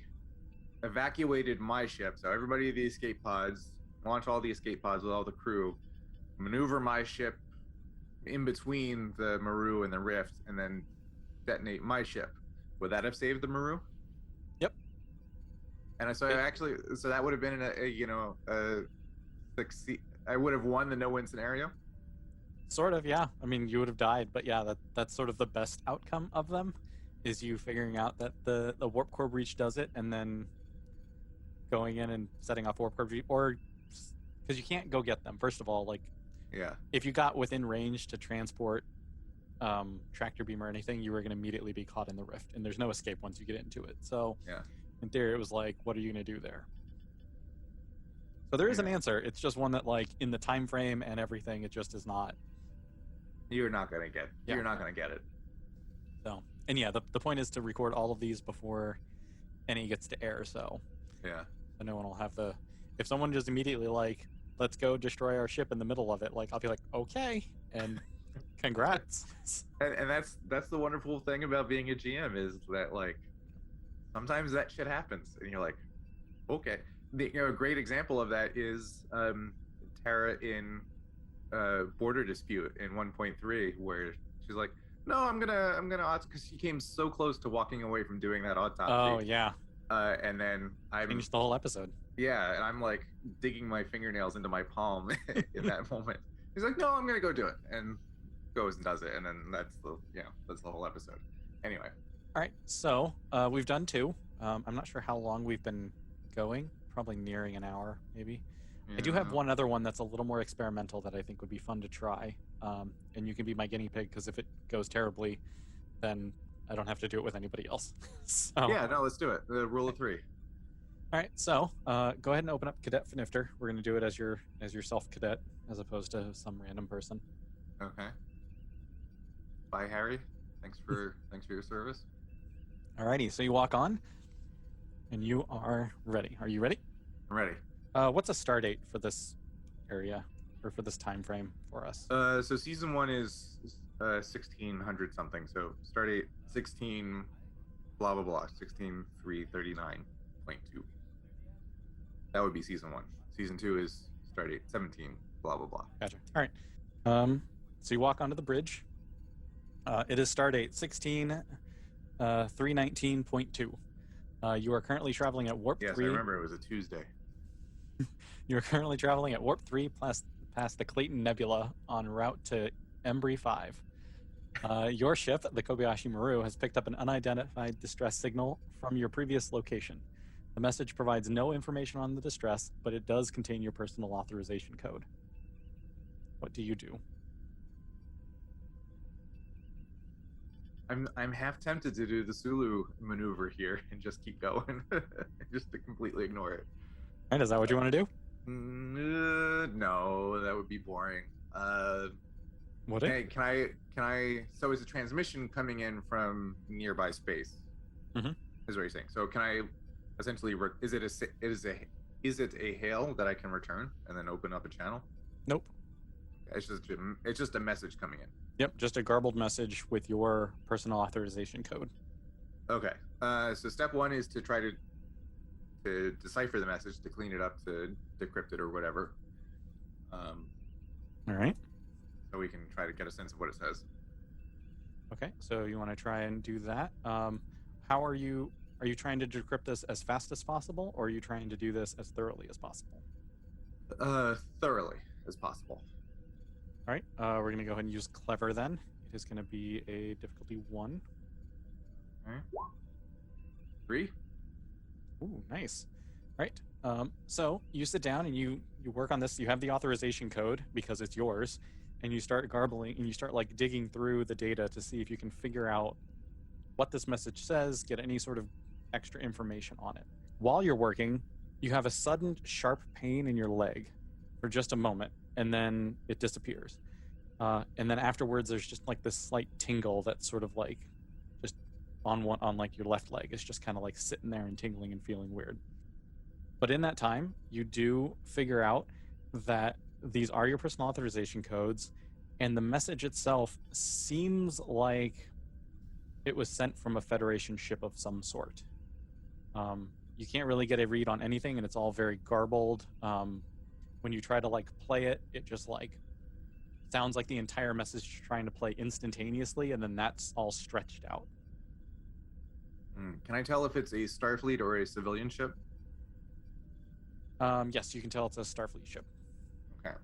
evacuated my ship, so everybody in the escape pods, launch all the escape pods with all the crew, maneuver my ship in between the Maru and the Rift, and then detonate my ship? Would that have saved the Maru? Yep. And so so that would have been a succeed. I would have won the no-win scenario. Sort of, yeah. I mean, you would have died, but yeah, that's sort of the best outcome of them, is you figuring out that the warp core breach does it, and then going in and setting off warp core breach, or because you can't go get them. First of all, like, yeah, if you got within range to transport tractor beam or anything, you were going to immediately be caught in the rift, and there's no escape once you get into it. So yeah, in theory, it was like, what are you going to do there? So there is an answer. It's just one that, like, in the time frame and everything, it just is not. You're not gonna get. Yeah. You're not gonna get it. So, and yeah, the point is to record all of these before any gets to air. So yeah, so no one will have the. If someone just immediately like, let's go destroy our ship in the middle of it, like, I'll be like, okay, and congrats. And that's the wonderful thing about being a GM, is that like sometimes that shit happens, and you're like, okay. A great example of that is Tara in Border Dispute in 1.3, where she's like, no, I'm gonna because she came so close to walking away from doing that autopsy. Oh yeah. And then Changed the whole episode. yeah, and I'm like digging my fingernails into my palm in that moment. He's like, "No, I'm gonna go do it," and goes and does it, and then that's the whole episode. Anyway, All right, so we've done 2. I'm not sure how long we've been going. Probably nearing an hour, maybe. I do have one other one that's a little more experimental that I think would be fun to try. And you can be my guinea pig, because if it goes terribly, then I don't have to do it with anybody else. So yeah, no, let's do it. The rule of 3. all right, so go ahead and open up Cadet Finifter. We're going to do it as your self cadet, as opposed to some random person. Okay. Bye, Harry. Thanks for your service. Alrighty, so you walk on, and you are ready. Are you ready? I'm ready. What's a star date for this area, or for this time frame for us? So season 1 is 1600 something. So start date 16 blah blah blah 16/3/39.2. That would be season 1. Season 2 is start date 17 blah blah blah. Gotcha. All right. So you walk onto the bridge. It is star date 16/319.2. You are currently traveling at warp 3. Yes, I remember it was a Tuesday. You are currently traveling at warp 3 past the Clayton Nebula en route to Embry 5. Your ship, the Kobayashi Maru, has picked up an unidentified distress signal from your previous location. The message provides no information on the distress, but it does contain your personal authorization code. What do you do? I'm half tempted to do the Sulu maneuver here and just keep going, just to completely ignore it. All right, is that what you want to do? No, that would be boring. Would it? Can I? So is a transmission coming in from nearby space? Mm-hmm. Is what you're saying. So can I essentially? Is it a hail that I can return and then open up a channel? Nope. It's just a message coming in. Yep, just a garbled message with your personal authorization code. Okay. So step 1 is to try to decipher the message, to clean it up, to decrypt it or whatever. All right. So we can try to get a sense of what it says. Okay, so you want to try and do that. How are you trying to decrypt this as fast as possible, or are you trying to do this as thoroughly as possible? Thoroughly as possible. All right, we're going to go ahead and use Clever then. It is going to be a difficulty 1. All right. 3. Ooh, nice. All right, so you sit down and you work on this. You have the authorization code because it's yours, and you start garbling and you start like digging through the data to see if you can figure out what this message says, get any sort of extra information on it. While you're working, you have a sudden sharp pain in your leg for just a moment, and then it disappears. And then afterwards, there's just like this slight tingle that's sort of like just on like your left leg. It's just kind of like sitting there and tingling and feeling weird. But in that time, you do figure out that these are your personal authorization codes, and the message itself seems like it was sent from a Federation ship of some sort. You can't really get a read on anything, and it's all very garbled. When you try to like play it, it just like sounds like the entire message is trying to play instantaneously, and then that's all stretched out. Can I tell if it's a Starfleet or a civilian ship? Yes, you can tell it's a Starfleet ship. Okay.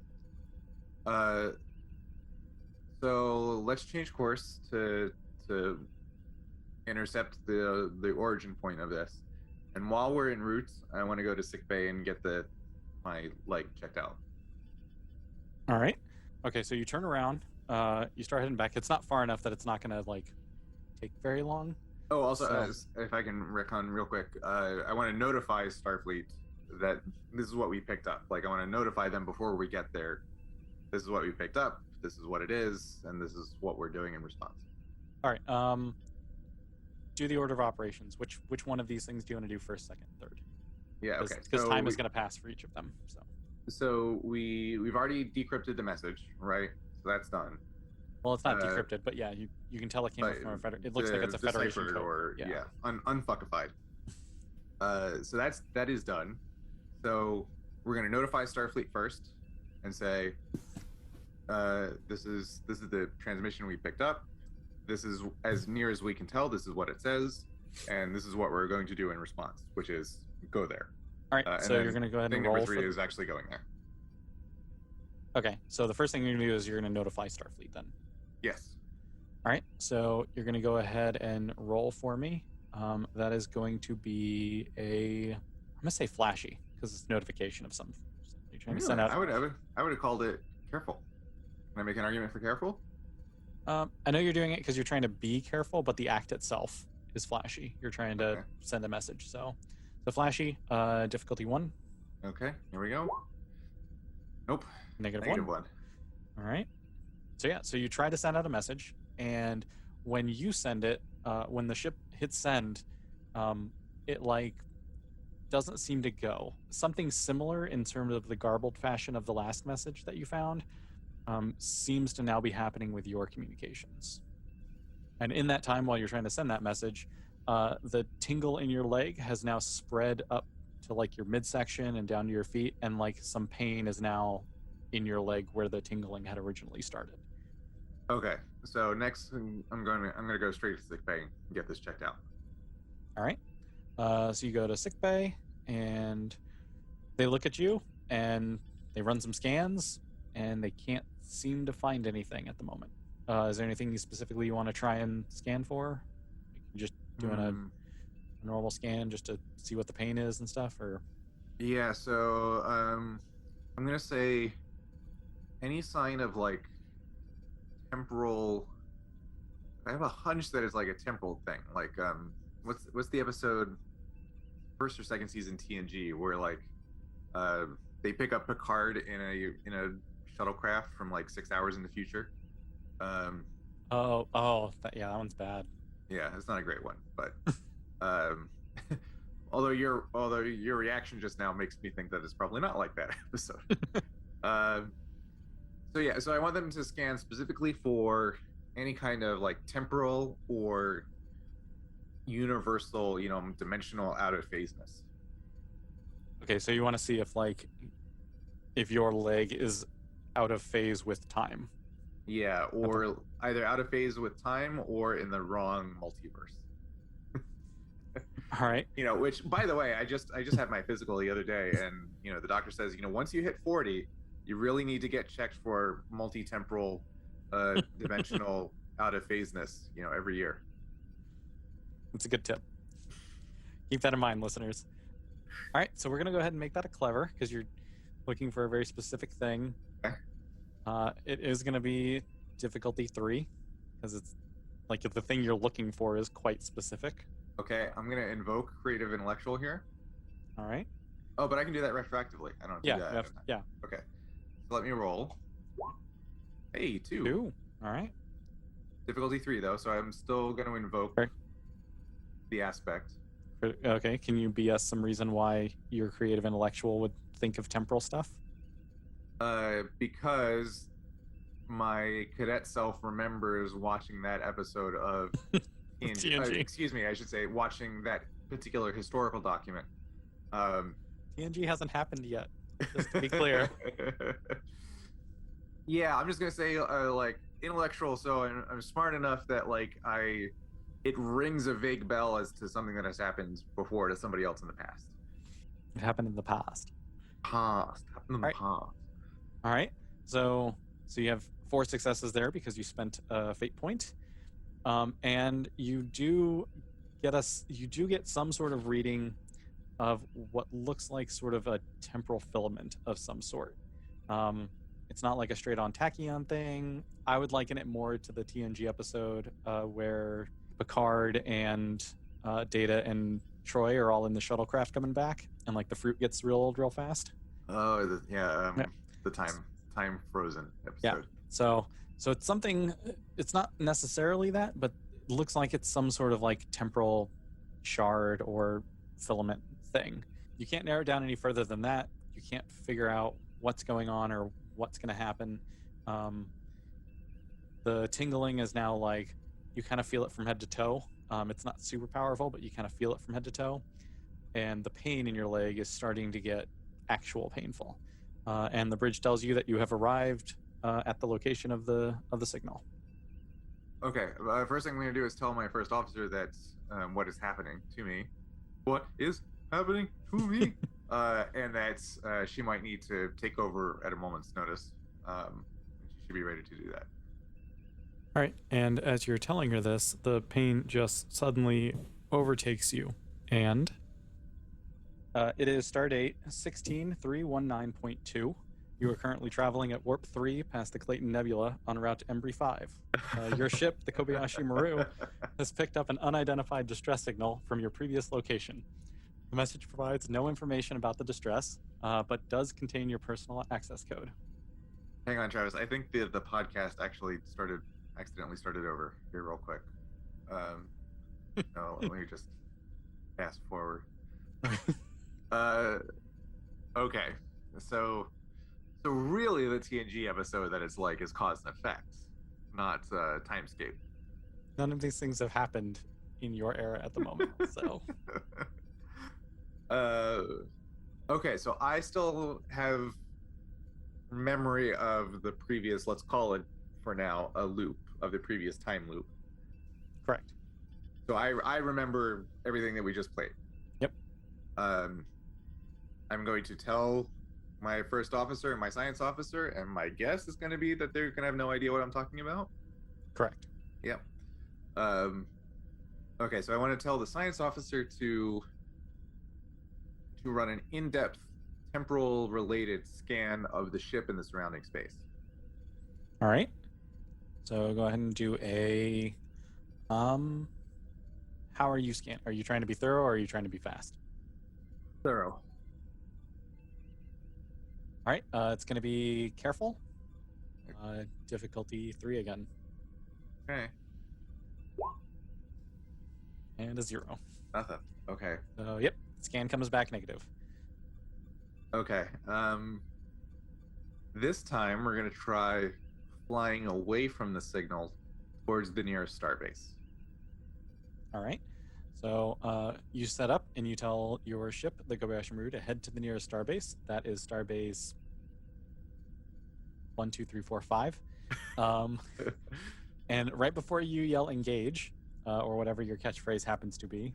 So let's change course to intercept the origin point of this. And while we're en route, I want to go to sickbay and get my leg checked out. All right. Okay, so you turn around. You start heading back. It's not far enough that it's not going to like take very long. Oh, also, if I can recon real quick, I want to notify Starfleet that this is what we picked up. Like, I want to notify them before we get there. This is what we picked up. This is what it is, and this is what we're doing in response. All right. Do the order of operations. Which one of these things do you want to do first, second, third? Yeah. Okay. Because time is going to pass for each of them. So we've already decrypted the message, right? So that's done. Well, it's not decrypted, but yeah, you can tell it came from a Federation. It looks like it's a Federation code. Or unfuckified. So that is done. So we're going to notify Starfleet first and say, this is the transmission we picked up. This is as near as we can tell. This is what it says. and this is what we're going to do in response, which is go there. All right, And so then you're going to go ahead thing and number roll 3 for. is actually going there. Okay, so the first thing you're going to do is you're going to notify Starfleet then. Yes. All right, so you're going to go ahead and roll for me. That is going to be I'm going to say flashy because it's notification of some. You're trying to send out. I would have called it careful. Can I make an argument for careful? I know you're doing it because you're trying to be careful, but the act itself is flashy. You're trying to send a message. So flashy, difficulty 1. Okay, here we go. Nope. Negative 1. All right. So yeah, so you try to send out a message, and when you send it, when the ship hits send, it like doesn't seem to go. Something similar in terms of the garbled fashion of the last message that you found seems to now be happening with your communications. And in that time, while you're trying to send that message, the tingle in your leg has now spread up to like your midsection and down to your feet, and like some pain is now in your leg where the tingling had originally started. Okay, so next I'm gonna go straight to sickbay and get this checked out. All right. So you go to sickbay, and they look at you, and they run some scans, and they can't seem to find anything at the moment. Is there anything you specifically want to try and scan for? You just doing a normal scan just to see what the pain is and stuff, or? Yeah. So I'm gonna say any sign of like temporal. I have a hunch that it's like a temporal thing. Like what's the episode? First or second season TNG where like they pick up Picard in a shuttlecraft from like 6 hours in the future. Yeah, that one's bad. Yeah, it's not a great one, but although your reaction just now makes me think that it's probably not like that episode. So I want them to scan specifically for any kind of like temporal or universal, dimensional out of phaseness. Okay, so you want to see if your leg is out of phase with time. Yeah, or either out of phase with time or in the wrong multiverse. All right. Which by the way, I just had my physical the other day, and the doctor says, once you hit 40, you really need to get checked for multi-temporal dimensional out of phaseness, every year. It's a good tip. Keep that in mind, listeners. All right, so we're gonna go ahead and make that a clever because you're looking for a very specific thing. Okay. It is gonna be difficulty 3 because it's like the thing you're looking for is quite specific. Okay, I'm gonna invoke creative intellectual here. All right. Oh, but I can do that retroactively. I don't do that. Yeah. Okay. So let me roll. Hey, 2. 2. All right. Difficulty 3 though, so I'm still going to invoke the aspect. Okay, can you BS some reason why your creative intellectual would think of temporal stuff? Because my cadet self remembers watching that episode of TNG. Excuse me, I should say watching that particular historical document. TNG hasn't happened yet, just to be clear. Yeah, I'm just gonna say like intellectual. So I'm smart enough that like it rings a vague bell as to something that has happened before to somebody else in the past. It happened in the past. Happened in the past. All right. So you have 4 successes there because you spent a fate point, and you do get some sort of reading of what looks like sort of a temporal filament of some sort. It's not like a straight-on tachyon thing. I would liken it more to the TNG episode where Picard and Data and Troy are all in the shuttlecraft coming back, and like the fruit gets real old real fast. Oh, the time frozen episode. Yeah. So it's something. It's not necessarily that, but it looks like it's some sort of like temporal shard or filament thing. You can't narrow it down any further than that. You can't figure out what's going on or what's going to happen. The tingling is now like you kind of feel it from head to toe. It's not super powerful, but you kind of feel it from head to toe, and the pain in your leg is starting to get actual painful. And the bridge tells you that you have arrived at the location of the signal. Okay. First thing I'm going to do is tell my first officer that what is happening to me. What is happening to me? And that she might need to take over at a moment's notice. And she should be ready to do that. All right, and as you're telling her this, the pain just suddenly overtakes you, and it is stardate 16319.2. You are currently traveling at warp 3 past the Clayton Nebula en route to Embry 5. Your ship, the Kobayashi Maru, has picked up an unidentified distress signal from your previous location. The message provides no information about the distress, but does contain your personal access code. Hang on, Travis. I think the podcast actually accidentally started over here real quick. No, let me just fast forward. Okay. So really the TNG episode that it's like is cause and effect, not timescape. None of these things have happened in your era at the moment, so. Okay, so I still have memory of the previous, let's call it for now, a loop of the previous time loop. Correct. So I remember everything that we just played. Yep. I'm going to tell my first officer and my science officer, and my guess is going to be that they're going to have no idea what I'm talking about. Correct. Yep. Okay, so I want to tell the science officer to run an in-depth temporal related scan of the ship and the surrounding space. All right. So go ahead and do a how are you scanning? Are you trying to be thorough or are you trying to be fast? Thorough. All right. It's going to be careful. Difficulty 3 again. Okay. And a 0. Nothing. Okay. So yep. Scan comes back negative. Okay. This time we're going to try flying away from the signal towards the nearest starbase. All right. So you set up and you tell your ship, the Kobayashi Maru, to head to the nearest starbase. That is starbase 1, 2, 3, 4, 5. And right before you yell engage, or whatever your catchphrase happens to be,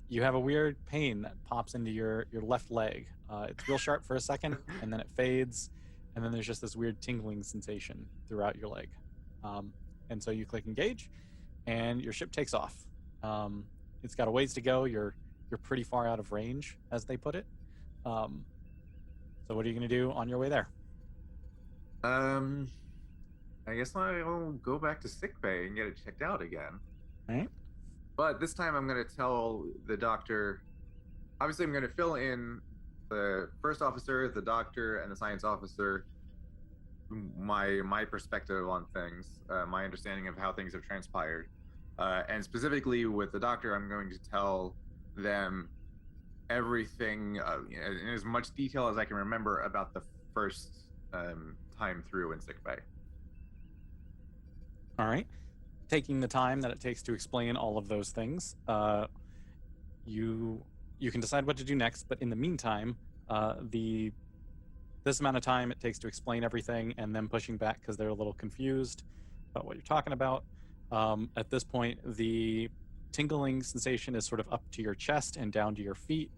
you have a weird pain that pops into your left leg. It's real sharp for a second, and then it fades, and then there's just this weird tingling sensation throughout your leg. And so you click engage, and your ship takes off. It's got a ways to go. You're pretty far out of range, as they put it. So what are you going to do on your way there? I guess I'll go back to sickbay and get it checked out again. All right. But this time I'm going to tell the doctor, obviously I'm going to fill in the first officer, the doctor, and the science officer my perspective on things, my understanding of how things have transpired. And specifically with the doctor, I'm going to tell them everything in as much detail as I can remember about the first time through in sickbay. All right. Taking the time that it takes to explain all of those things, you can decide what to do next. But in the meantime, this amount of time it takes to explain everything and then pushing back because they're a little confused about what you're talking about. At this point, the tingling sensation is sort of up to your chest and down to your feet.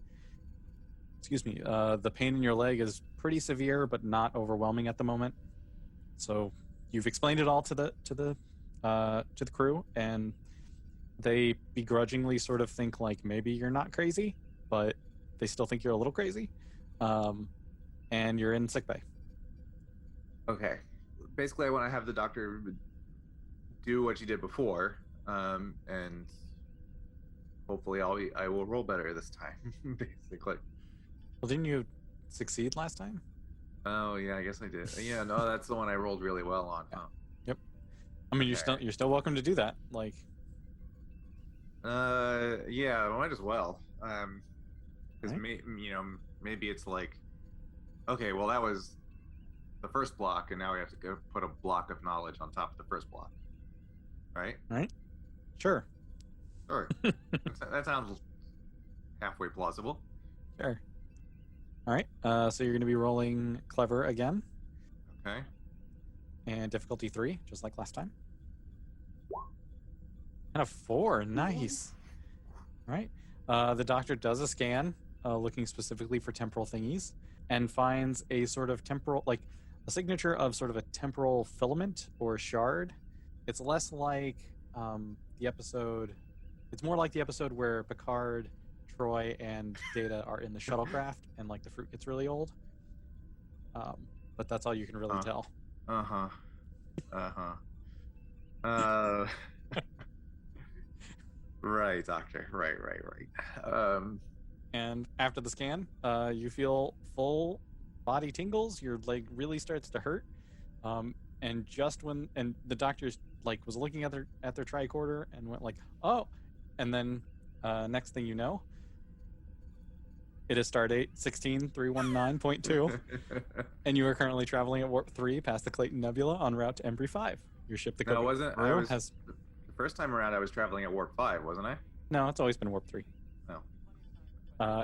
Excuse me. The pain in your leg is pretty severe, but not overwhelming at the moment. So you've explained it all to the crew, and they begrudgingly sort of think like maybe you're not crazy, but they still think you're a little crazy. And you're in sickbay. Okay. Basically, I want to have the doctor do what she did before, and hopefully I will roll better this time, basically. Well, didn't you succeed last time? Oh, yeah, I guess I did. Yeah, no, that's the one I rolled really well on, huh? Yep. I mean, you're still welcome to do that. Like, yeah, I might as well. Because maybe it's like, okay, well, that was the first block, and now we have to go put a block of knowledge on top of the first block, right? Right. Sure. Sure. That sounds halfway plausible. Sure. All right. So you're going to be rolling clever again. Okay. And difficulty 3, just like last time. And a 4. Nice. All right. The doctor does a scan, looking specifically for temporal thingies, and finds a sort of temporal, like a signature of sort of a temporal filament or shard. It's less like the episode. It's more like the episode where Picard, Troy, and Data are in the shuttlecraft, and like the fruit gets really old. But that's all you can really tell. Uh-huh. Uh-huh. Uh Right, doctor. Right. And after the scan, you feel full body tingles. Your leg really starts to hurt. And just when the doctor's like was looking at their tricorder and went like, oh, and then next thing you know, it is stardate 16319.2, and you are currently traveling at warp 3 past the Clayton Nebula en route to Embry 5. Your ship, the No, Kobayashi wasn't I Maru, was has the first time around I was traveling at warp 5, wasn't I? no, it's always been warp 3. No.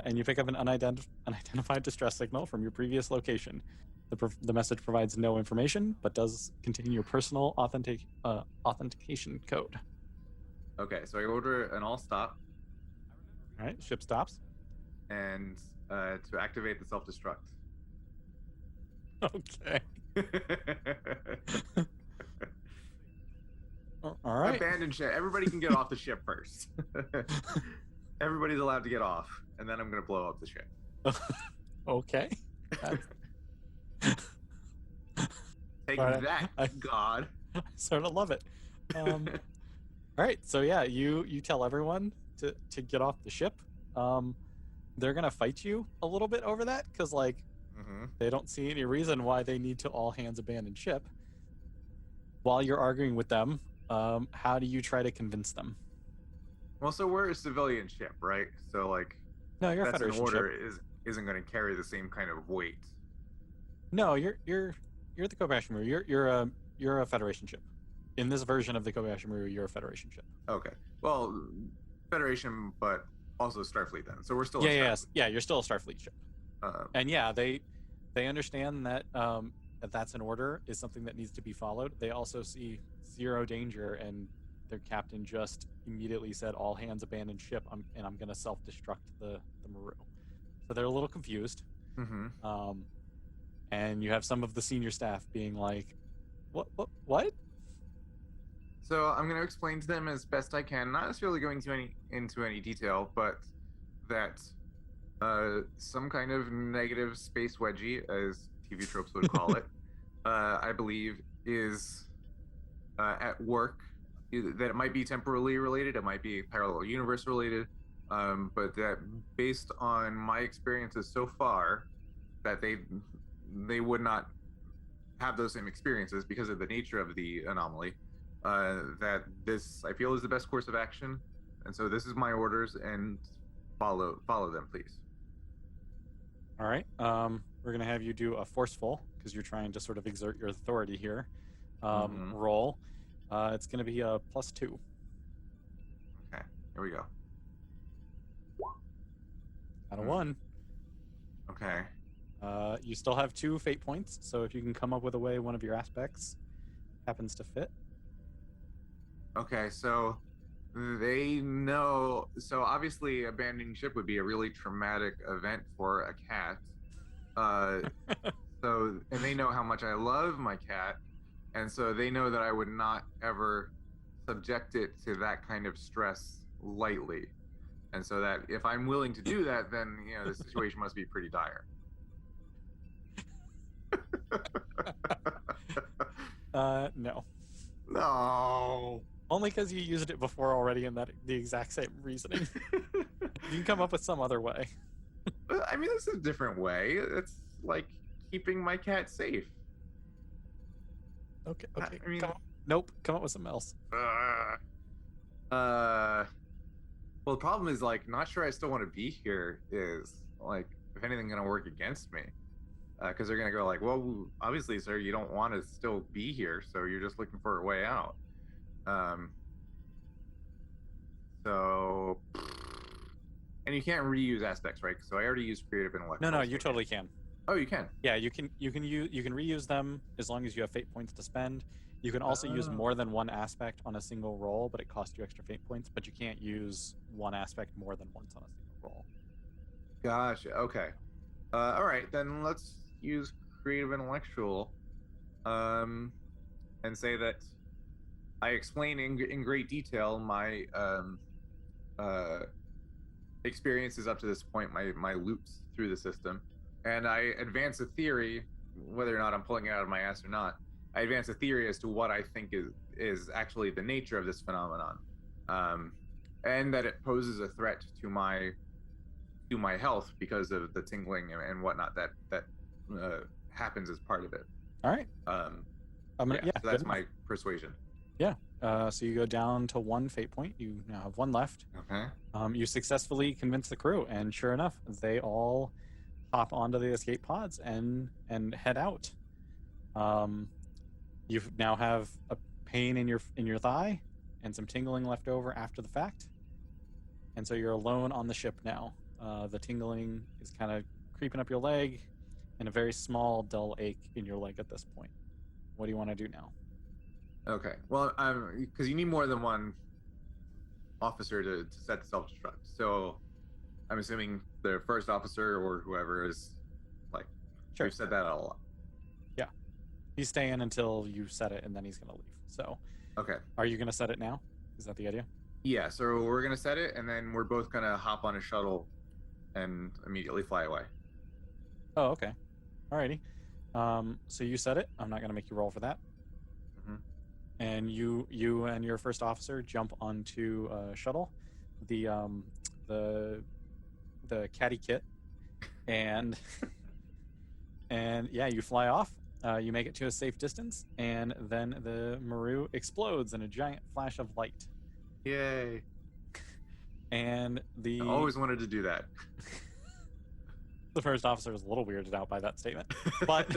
And you pick up an unidentified distress signal from your previous location. The message provides no information, but does contain your personal authentication code. Okay, so I order an all stop. All right, ship stops. And to activate the self-destruct. Okay. All right. Abandon ship. Everybody can get off the ship first. Everybody's allowed to get off, and then I'm going to blow up the ship. Okay. Take that, God. I sort of love it. All right, so yeah, you tell everyone to get off the ship. They're gonna fight you a little bit over that because they don't see any reason why they need to all hands abandon ship. While you're arguing with them, how do you try to convince them? Well, so we're a civilian ship, right? So no, you're a that's an Federation order ship. Isn't going to carry the same kind of weight. No, you're the Kobayashi Maru. You're a Federation ship. In this version of the Kobayashi Maru, you're a Federation ship. Okay. Well, Federation, but also Starfleet then. So we're still yeah, you're still a Starfleet ship. And yeah, they understand that that's an order, is something that needs to be followed. They also see zero danger, and their captain just immediately said, "All hands abandon ship," and I'm going to self-destruct the Maru. So they're a little confused. Mm-hmm. And you have some of the senior staff being like, "What?" So I'm going to explain to them as best I can, not necessarily going into any detail, but that some kind of negative space wedgie, as TV tropes would call it, I believe is at work. That it might be temporally related, it might be parallel universe related, but that based on my experiences so far, that they would not have those same experiences because of the nature of the anomaly. That this I feel is the best course of action, and so this is my orders, and follow them, please. All right. We're gonna have you do a forceful because you're trying to sort of exert your authority here. Roll. It's gonna be a +2. Okay. Here we go. Out of 1. Okay. You still have 2 fate points, so if you can come up with a way one of your aspects happens to fit. Okay, so they know. So obviously, abandoning ship would be a really traumatic event for a cat. And they know how much I love my cat, and so they know that I would not ever subject it to that kind of stress lightly. And so that if I'm willing to do that, then the situation must be pretty dire. No. No. Only because you used it before already in the exact same reasoning. You can come up with some other way. I mean, this is a different way. It's like keeping my cat safe. Okay. I mean, nope. Come up with something else. Well, the problem is not sure I still want to be here. Is if anything gonna work against me? Because they're gonna go well, obviously, sir, you don't want to still be here, so you're just looking for a way out. So, and you can't reuse aspects, right? So I already used creative and electrical. No, you totally can. Oh, you can. Yeah, you can reuse them as long as you have fate points to spend. You can also use Oh, more than one aspect on a single roll, but it costs you extra fate points. But you can't use one aspect more than once on a single roll. gotcha. Okay. All right, then let's use creative intellectual, um, and say that I explain in great detail my uh, experiences up to this point, my loops through the system, and I advance a theory, whether or not I'm pulling it out of my ass or not. I advance a theory as to what I think is actually the nature of this phenomenon, um, and that it poses a threat to my health because of the tingling and whatnot that happens as part of it. All right. Um, I'm gonna. yeah, Yeah. so Good that's enough. my persuasion. Yeah. So you go down to one fate point. You now have one left. Okay. You successfully convince the crew, and sure enough, they all hop onto the escape pods and head out. Um, you now have a pain in your thigh and some tingling left over after the fact, and so you're alone on the ship now. The tingling is kind of creeping up your leg, and a very small, dull ache in your leg at this point. What do you want to do now? Okay. Well, because you need more than one officer to set the self destruct. So I'm assuming the first officer or whoever is like Sure. we've said that a lot. Yeah. He's staying until you set it, and then he's gonna leave. So, Okay. are you gonna set it now? Is that the idea? Yeah. So we're gonna set it, and then we're both gonna hop on a shuttle and immediately fly away. Oh, okay. Alrighty. So you set it. I'm not gonna make you roll for that. Mm-hmm. And you and your first officer jump onto a shuttle, the um, the the caddy kit, and and yeah, you fly off. You make it to a safe distance, and then the Maru explodes in a giant flash of light. Yay! And I the always wanted to do that. the first officer was a little weirded out by that statement, but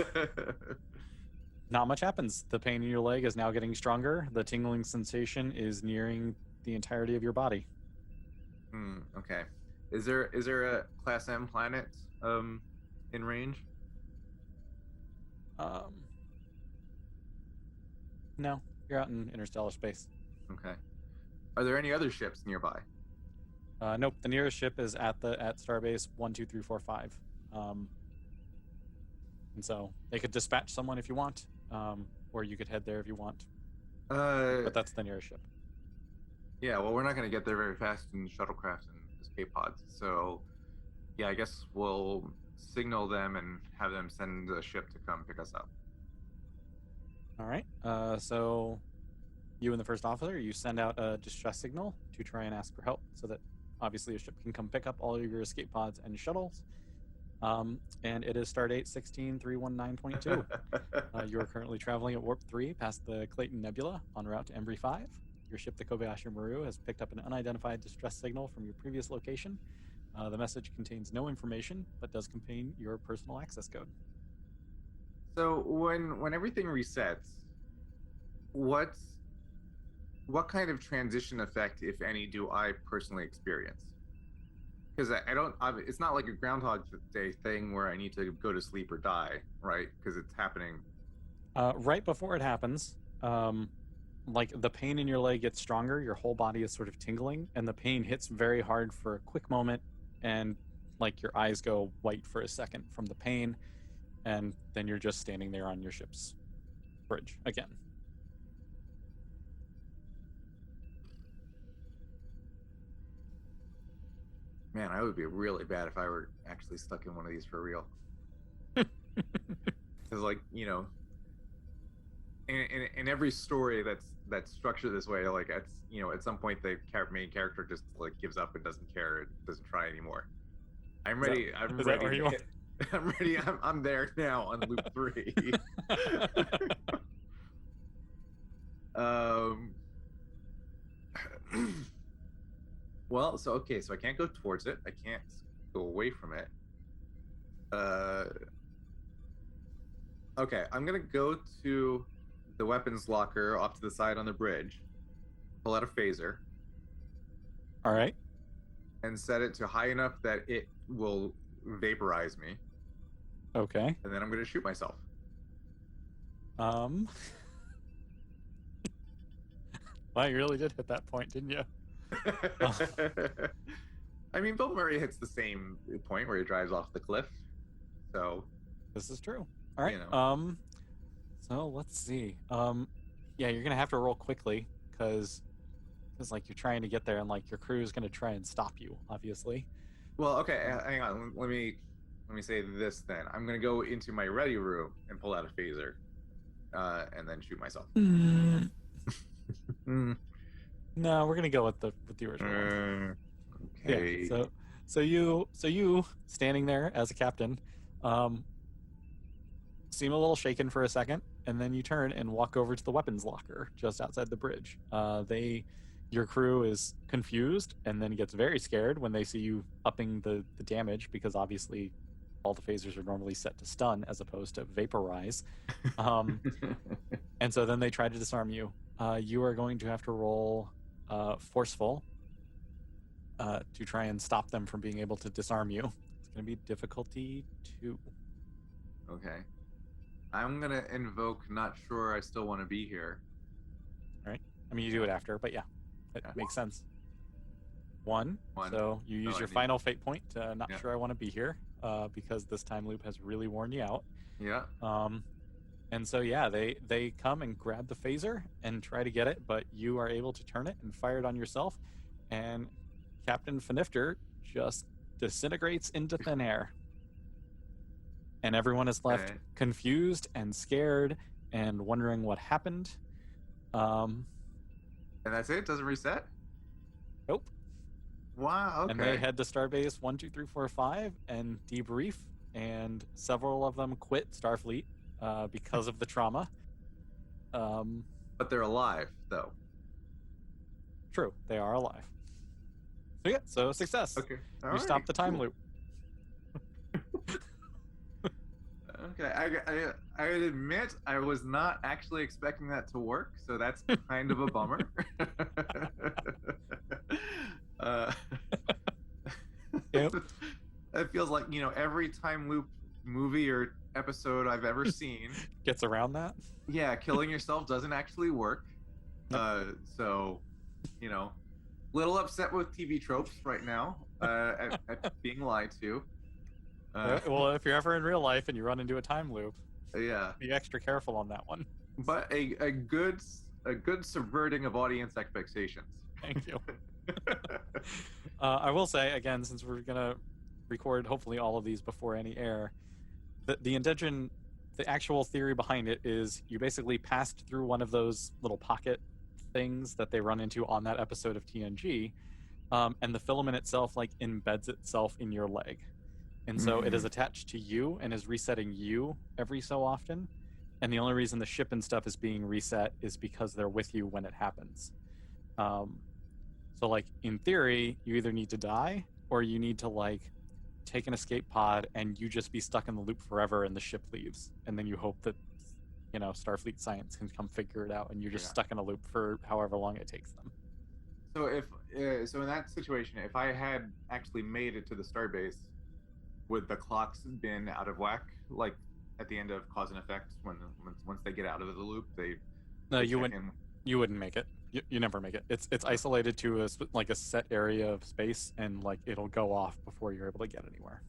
not much happens. The pain in your leg is now getting stronger. The tingling sensation is nearing the entirety of your body. Okay. Is there a Class M planet in range? Um, no, you're out in interstellar space. Okay. Are there any other ships nearby? Nope, the nearest ship is at Starbase 12345. Um, and so they could dispatch someone if you want, or you could head there if you want. Uh, But that's the nearest ship. yeah. Well, we're not going to get there very fast in shuttlecrafts and escape pods. So, yeah, I guess we'll signal them and have them send a ship to come pick us up. All right. So you and the first officer, you send out a distress signal to try and ask for help, so that obviously a ship can come pick up all of your escape pods and shuttles. And it is stardate 16319.2. You are currently traveling at warp 3 past the Clayton Nebula en route to Embry 5. Your ship, the Kobayashi Maru, has picked up an unidentified distress signal from your previous location. The message contains no information, but does contain your personal access code. So when everything resets, what's what kind of transition effect, if any, do I personally experience? Because I don't. It's not like a Groundhog Day thing where I need to go to sleep or die, right? Because it's happening. Right before it happens, like the pain in your leg gets stronger, your whole body is sort of tingling, and the pain hits very hard for a quick moment, and like your eyes go white for a second from the pain, and then you're just standing there on your ship's bridge again. Man, I would be really bad if I were actually stuck in one of these for real. Because, like, in every story that's structured this way, like at some point the main character just like gives up and doesn't care and doesn't try anymore. I'm Is that, ready. I'm is that ready where to you are? hit. I'm ready. I'm there now on loop 3. um. Well, so okay, so I can't go towards it. I can't go away from it. Uh. Okay, I'm gonna go to the weapons locker off to the side on the bridge, pull out a phaser, All right. and set it to high enough that it will vaporize me, Okay. and then I'm gonna shoot myself. Um. Wow, you really did hit that point, didn't you? Oh, I mean, Bill Murray hits the same point where he drives off the cliff. So, this is true. All right. you know. So let's see. Yeah, you're gonna have to roll quickly because like you're trying to get there and like your crew is gonna try and stop you, obviously. Well, okay, hang on. Let me say this then. I'm gonna go into my ready room and pull out a phaser, and then shoot myself. Mm. No, we're gonna go with the original one. Okay. Yeah. So you standing there as a captain, seem a little shaken for a second, and then you turn and walk over to the weapons locker just outside the bridge. Your crew is confused and then gets very scared when they see you upping the damage because obviously all the phasers are normally set to stun as opposed to vaporize. And so then they try to disarm you. You are going to have to roll forceful to try and stop them from being able to disarm you. It's going to be difficulty 2. Okay. I'm gonna invoke not sure I still want to be here. All right. I mean, you do it after, but yeah, it makes sense. 1. So you use your final fate point to not sure I want to be here because this time loop has really worn you out. Yeah. And so, yeah, they come and grab the phaser and try to get it, but you are able to turn it and fire it on yourself. And Captain Fnifter just disintegrates into thin air. And everyone is left confused and scared and wondering what happened. And that's it? Doesn't reset? Nope. Wow, okay. And they head to Starbase 1, 2, 3, 4, 5 and debrief, and several of them quit Starfleet because of the trauma. But they're alive, though. True, they are alive. So yeah, so success. Okay. You stopped the time loop. Okay, I admit I was not actually expecting that to work, so that's kind of a bummer. Yep. It feels like, every time loop movie or episode I've ever seen gets around that. Yeah, killing yourself doesn't actually work. So, little upset with TV tropes right now at being lied to. Well, if you're ever in real life and you run into a time loop, yeah, be extra careful on that one. But a good subverting of audience expectations. Thank you. I will say again, since we're gonna record hopefully all of these before any air, the intention, the actual theory behind it is you basically passed through one of those little pocket things that they run into on that episode of TNG, and the filament itself like embeds itself in your leg. And so it is attached to you and is resetting you every so often. And the only reason the ship and stuff is being reset is because they're with you when it happens. So like in theory, you either need to die or you need to like take an escape pod and you just be stuck in the loop forever and the ship leaves. And then you hope that, Starfleet science can come figure it out and you're just stuck in a loop for however long it takes them. So so in that situation, if I had actually made it to the starbase, would the clocks been out of whack, like at the end of Cause and Effect, once they get out of the loop, No, you wouldn't make it. You never make it. It's isolated to a set area of space, and like it'll go off before you're able to get anywhere.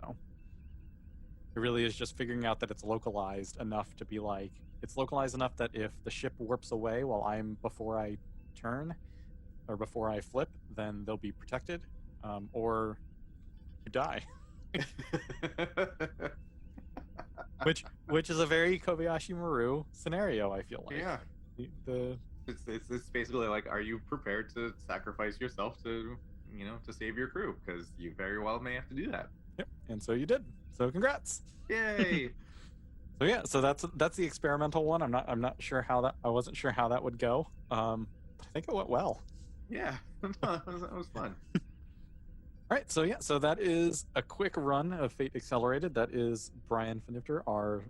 So it really is just figuring out that it's localized enough to be like it's localized enough that if the ship warps away before I turn or before I flip, then they'll be protected, or you die. which is a very Kobayashi Maru scenario, I feel like. Yeah. It's basically like, are you prepared to sacrifice yourself to save your crew? Because you very well may have to do that. Yep. And so you did. So congrats. Yay. So yeah, so that's the experimental one. I wasn't sure how that would go. But I think it went well. Yeah. that was fun. All right, so that is a quick run of Fate Accelerated. That is Brian Fnifter, our,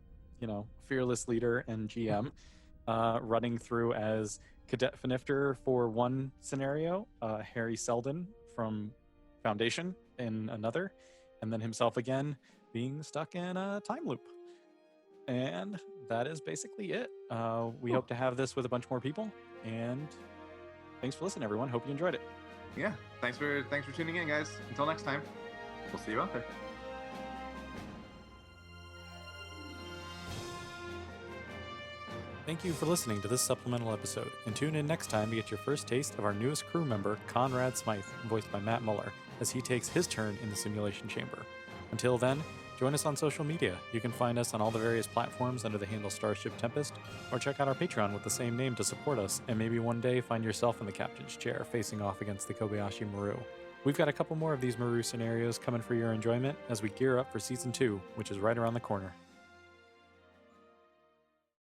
fearless leader and GM, running through as Cadet Fnifter for one scenario, Harry Selden from Foundation in another, and then himself again being stuck in a time loop. And that is basically it. We hope to have this with a bunch more people. And thanks for listening, everyone. Hope you enjoyed it. Yeah, thanks for tuning in, guys. Until next time, we'll see you out there. Thank you for listening to this supplemental episode, and tune in next time to get your first taste of our newest crew member, Conrad Smythe, voiced by Matt Muller, as he takes his turn in the simulation chamber. Until then, join us on social media. You can find us on all the various platforms under the handle Starship Tempest, or check out our Patreon with the same name to support us, and maybe one day find yourself in the captain's chair facing off against the Kobayashi Maru. We've got a couple more of these Maru scenarios coming for your enjoyment as we gear up for Season 2, which is right around the corner.